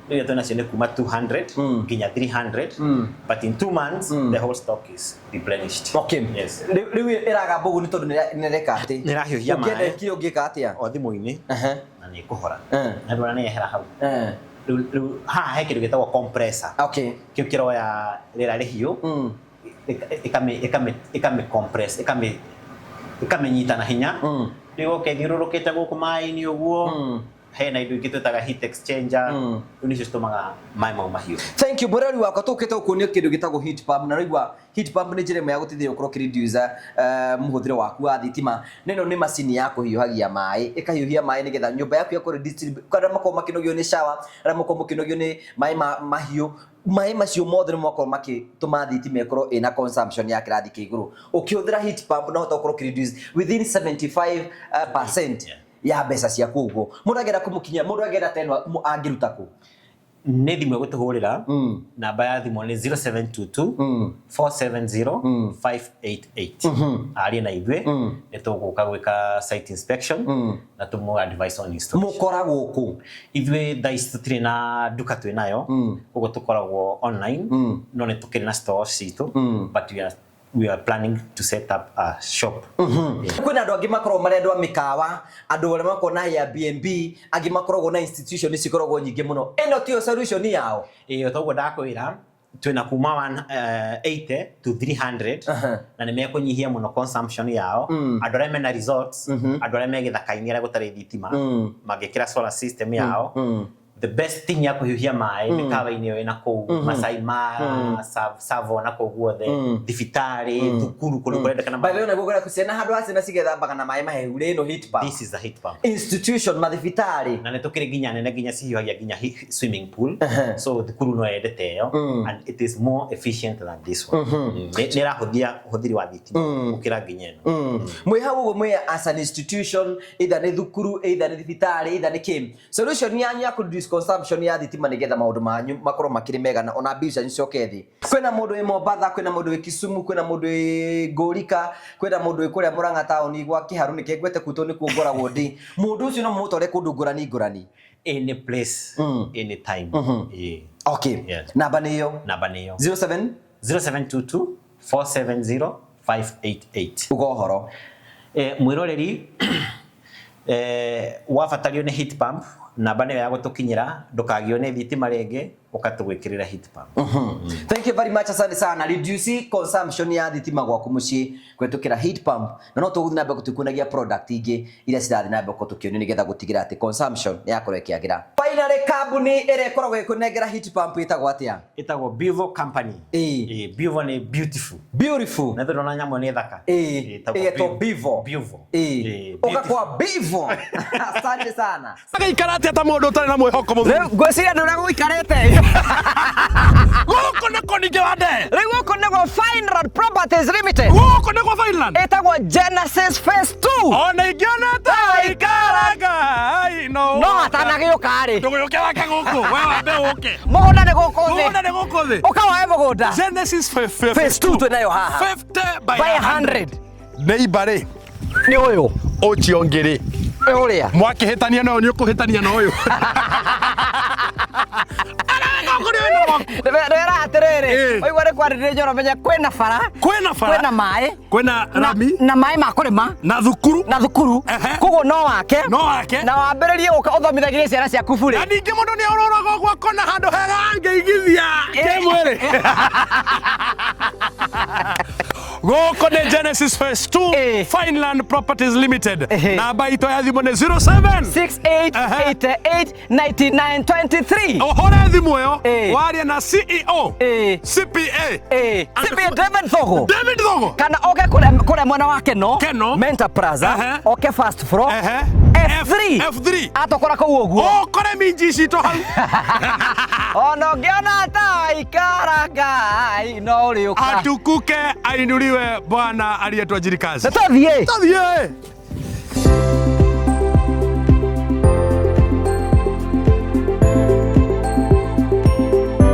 [SPEAKER 4] ile tuna cio ni kuma 200 nginya 300 but in 2 months the whole stock is replenished.
[SPEAKER 2] Okay,
[SPEAKER 4] yes.
[SPEAKER 2] Riu iraga mbugu ni tondu ni reka ati
[SPEAKER 4] ni rahiuhia mai
[SPEAKER 2] ukende kio ngika atia
[SPEAKER 4] o thimu-ini na ni kuhora na ndona ni ehera hau riu ha he kindu gitagwo compressor.
[SPEAKER 2] Okay,
[SPEAKER 4] kio kiroya rira rihiu ikame compress ikamenyita na hinya riu ukethirurukite guku mai-ini uguo hena indo ingĩ twĩtaga heat exchanger nicio citũmaga mai mau mahiũ.
[SPEAKER 2] Thank you murari wakwa tukite ukuonio kindu gitagwo heat pump na rigwa heat pump ni njira ya gutithia ukoro reducer muhuthire waku wa thitima neno ni macini ya kuhiuhagia mai ikahiuhia mai nigetha nyumba yaku ya distribute kada mako makinogio ni shower ara mako makinogio ni mai mahiũ mai macio mothe mwako makituma thitima ikoro ina consumption ya kirathi ki iguru ukihũthira heat pump no hota ukoro reduce within 75% ya mbeca cia kuguo mundu agera kumukinya mundu agera teno angiruta ku
[SPEAKER 4] ni thimu gutuhurira namba ya thimu ni 0722 470 588 ari na ithwe ni tuguka gwika site inspection na tumu advice on installation
[SPEAKER 2] mukoragwo ku
[SPEAKER 4] ithwe thaici tutire na duka twinayo ugo tukoragwo online no ni tukiri na store citu but we are we are planning to set up a shop.
[SPEAKER 2] Kwina andu angi makorwo marendwa mikawa, andu arĩa makona Airbnb, angi makorwo na institution cikoragwo nyingĩ muno. Eno tio solution yao.
[SPEAKER 4] Toguo ndakwĩra twina kuma 180 to 300 na nĩ mekũnyihia muno consumption yao. Andu arĩa mena resorts, andu arĩa me gĩthaka-inĩ arĩa gũtarĩ thitima, mangĩkĩra solar system yao. The best thing ya kuhiuhia mai mikawa-inĩ ĩyo ĩna kũu Masai Mara, Savo na kũu guothe, thibitarĩ, thukuru kũrĩa kũrendekana.
[SPEAKER 2] By the way, naguo kũrĩa ciana handũ ha ciana cigethambaga na maĩ mahehu rĩno heat pump.
[SPEAKER 4] This is a heat pump.
[SPEAKER 2] Institution mathibitarĩ.
[SPEAKER 4] Na nĩ tũkĩrĩ nginya nene nginya cihiũhagia nginya swimming pool. So thukuru no yendete ĩyo and it is more efficient than this one. Nĩ ĩrahũthia ũhũthĩri wa thitima gũkĩra nginya ĩno.
[SPEAKER 2] Mwĩ hau ũguo mwĩ as an institution, either nĩ thukuru, either nĩ thibitarĩ, either nĩ kĩĩ. Solution yanyu ya reduce consumption ya thitima nigetha maundu manyu makorwo makiri mega na ona bill cianyu cioke thi. Kwina mundu wi Mombasa, kwina mundu wi Kisumu, kwina mundu wi Ngurika, kwina mundu wi kuria Murang'a town gwa Kiharu ni kengwete kuto ni kuongoragwo ndi. Mundu ucio no mutore kundu ngurani.
[SPEAKER 4] Any place, any time.
[SPEAKER 2] Okay.
[SPEAKER 4] Yes.
[SPEAKER 2] Namba niyo
[SPEAKER 4] 0722 470 588.
[SPEAKER 2] Ugohoro.
[SPEAKER 4] Mwiroreri wabatario ni heat pump namba niyo ya gutukinyira ndukagione thitima rĩngĩ ukatugwikirira heat pump.
[SPEAKER 2] Thank you very much, asante sana. Reduce consumption ya thitima gwaku mucii kwetukira heat pump na no tuguthi nambe gutukunagia product ingĩ iria cirathi nambe gutukionio nigetha gutigira ati consumption yakorwo ikiagira. Finally, kambuni ĩrĩa ĩkoragwo ĩkunengera heat pump ĩtagwo atia?
[SPEAKER 4] Ĩtagwo Bivo company. Bivo ni beautiful.
[SPEAKER 2] Beautiful.
[SPEAKER 4] Na ndona nyamũ ni thaka.
[SPEAKER 2] Ĩtagwo Bivo.
[SPEAKER 4] Bivo.
[SPEAKER 2] Ukakwa Bivo. Asante sana.
[SPEAKER 3] Agaikara atia ta mundu utari na mwihoko muthu.
[SPEAKER 2] Ngwiciria ndu guikarite.
[SPEAKER 3] Gũkũ nĩkũ ningĩ wande?
[SPEAKER 2] Rĩu gũkũ nĩgwo Finland Properties Limited.
[SPEAKER 3] Gũkũ nĩkũ Finland?
[SPEAKER 2] Ĩtagwo Genesis Phase 2.
[SPEAKER 3] Ona ingĩonete aikaraga.
[SPEAKER 2] No atanagĩũka rĩ.
[SPEAKER 3] Ndũgĩũke wake gũkũ. We wambe ũke.
[SPEAKER 2] Mũgũnda nĩ gũkũ thĩ.
[SPEAKER 3] Mũgũnda nĩ gũkũ thĩ.
[SPEAKER 2] Ũkawae mũgũnda.
[SPEAKER 3] Genesis Phase
[SPEAKER 2] 2 twĩnayo haha.
[SPEAKER 3] 50
[SPEAKER 2] by 100.
[SPEAKER 3] Neighbor rĩ.
[SPEAKER 2] Nĩ ũyũ.
[SPEAKER 3] Ũciongĩrĩ.
[SPEAKER 2] Ũrĩa.
[SPEAKER 3] Mwakĩhĩtania na ũyũ nĩ ũkũhĩtania na ũyũ.
[SPEAKER 2] Rera atiriri oigwa ri kwarĩrĩria njoro menya kwĩna bara kwĩna maĩ
[SPEAKER 3] kwĩna rami
[SPEAKER 2] na maĩ ma kũrĩma
[SPEAKER 3] na thukuru
[SPEAKER 2] koguo no wake na wambĩrĩrie gũka ũthomithagie ciana ciaku bure
[SPEAKER 3] na ningĩ mũndũ nĩ ũrũraga ũguo akona handũ hega angĩigithia kĩmwĩrĩ gũkũ nĩ Genesis Phase 2 Finland Properties Limited namba itũ ya thimũ nĩ
[SPEAKER 2] 0768889923
[SPEAKER 3] ũhũre thimũ ĩyo warie na CEO CPA
[SPEAKER 2] David Thogo kana oke kũrĩa mwena wa Keno Mentor Plaza oke first floor F3 atokora kũu ũguo
[SPEAKER 3] ũkore minji citũ hau
[SPEAKER 2] ona ũngĩona ta ikaraga no ũrĩũka
[SPEAKER 3] atukuke ainuriwe Bwana aliyetwajirikazi.
[SPEAKER 2] Tuthiĩ.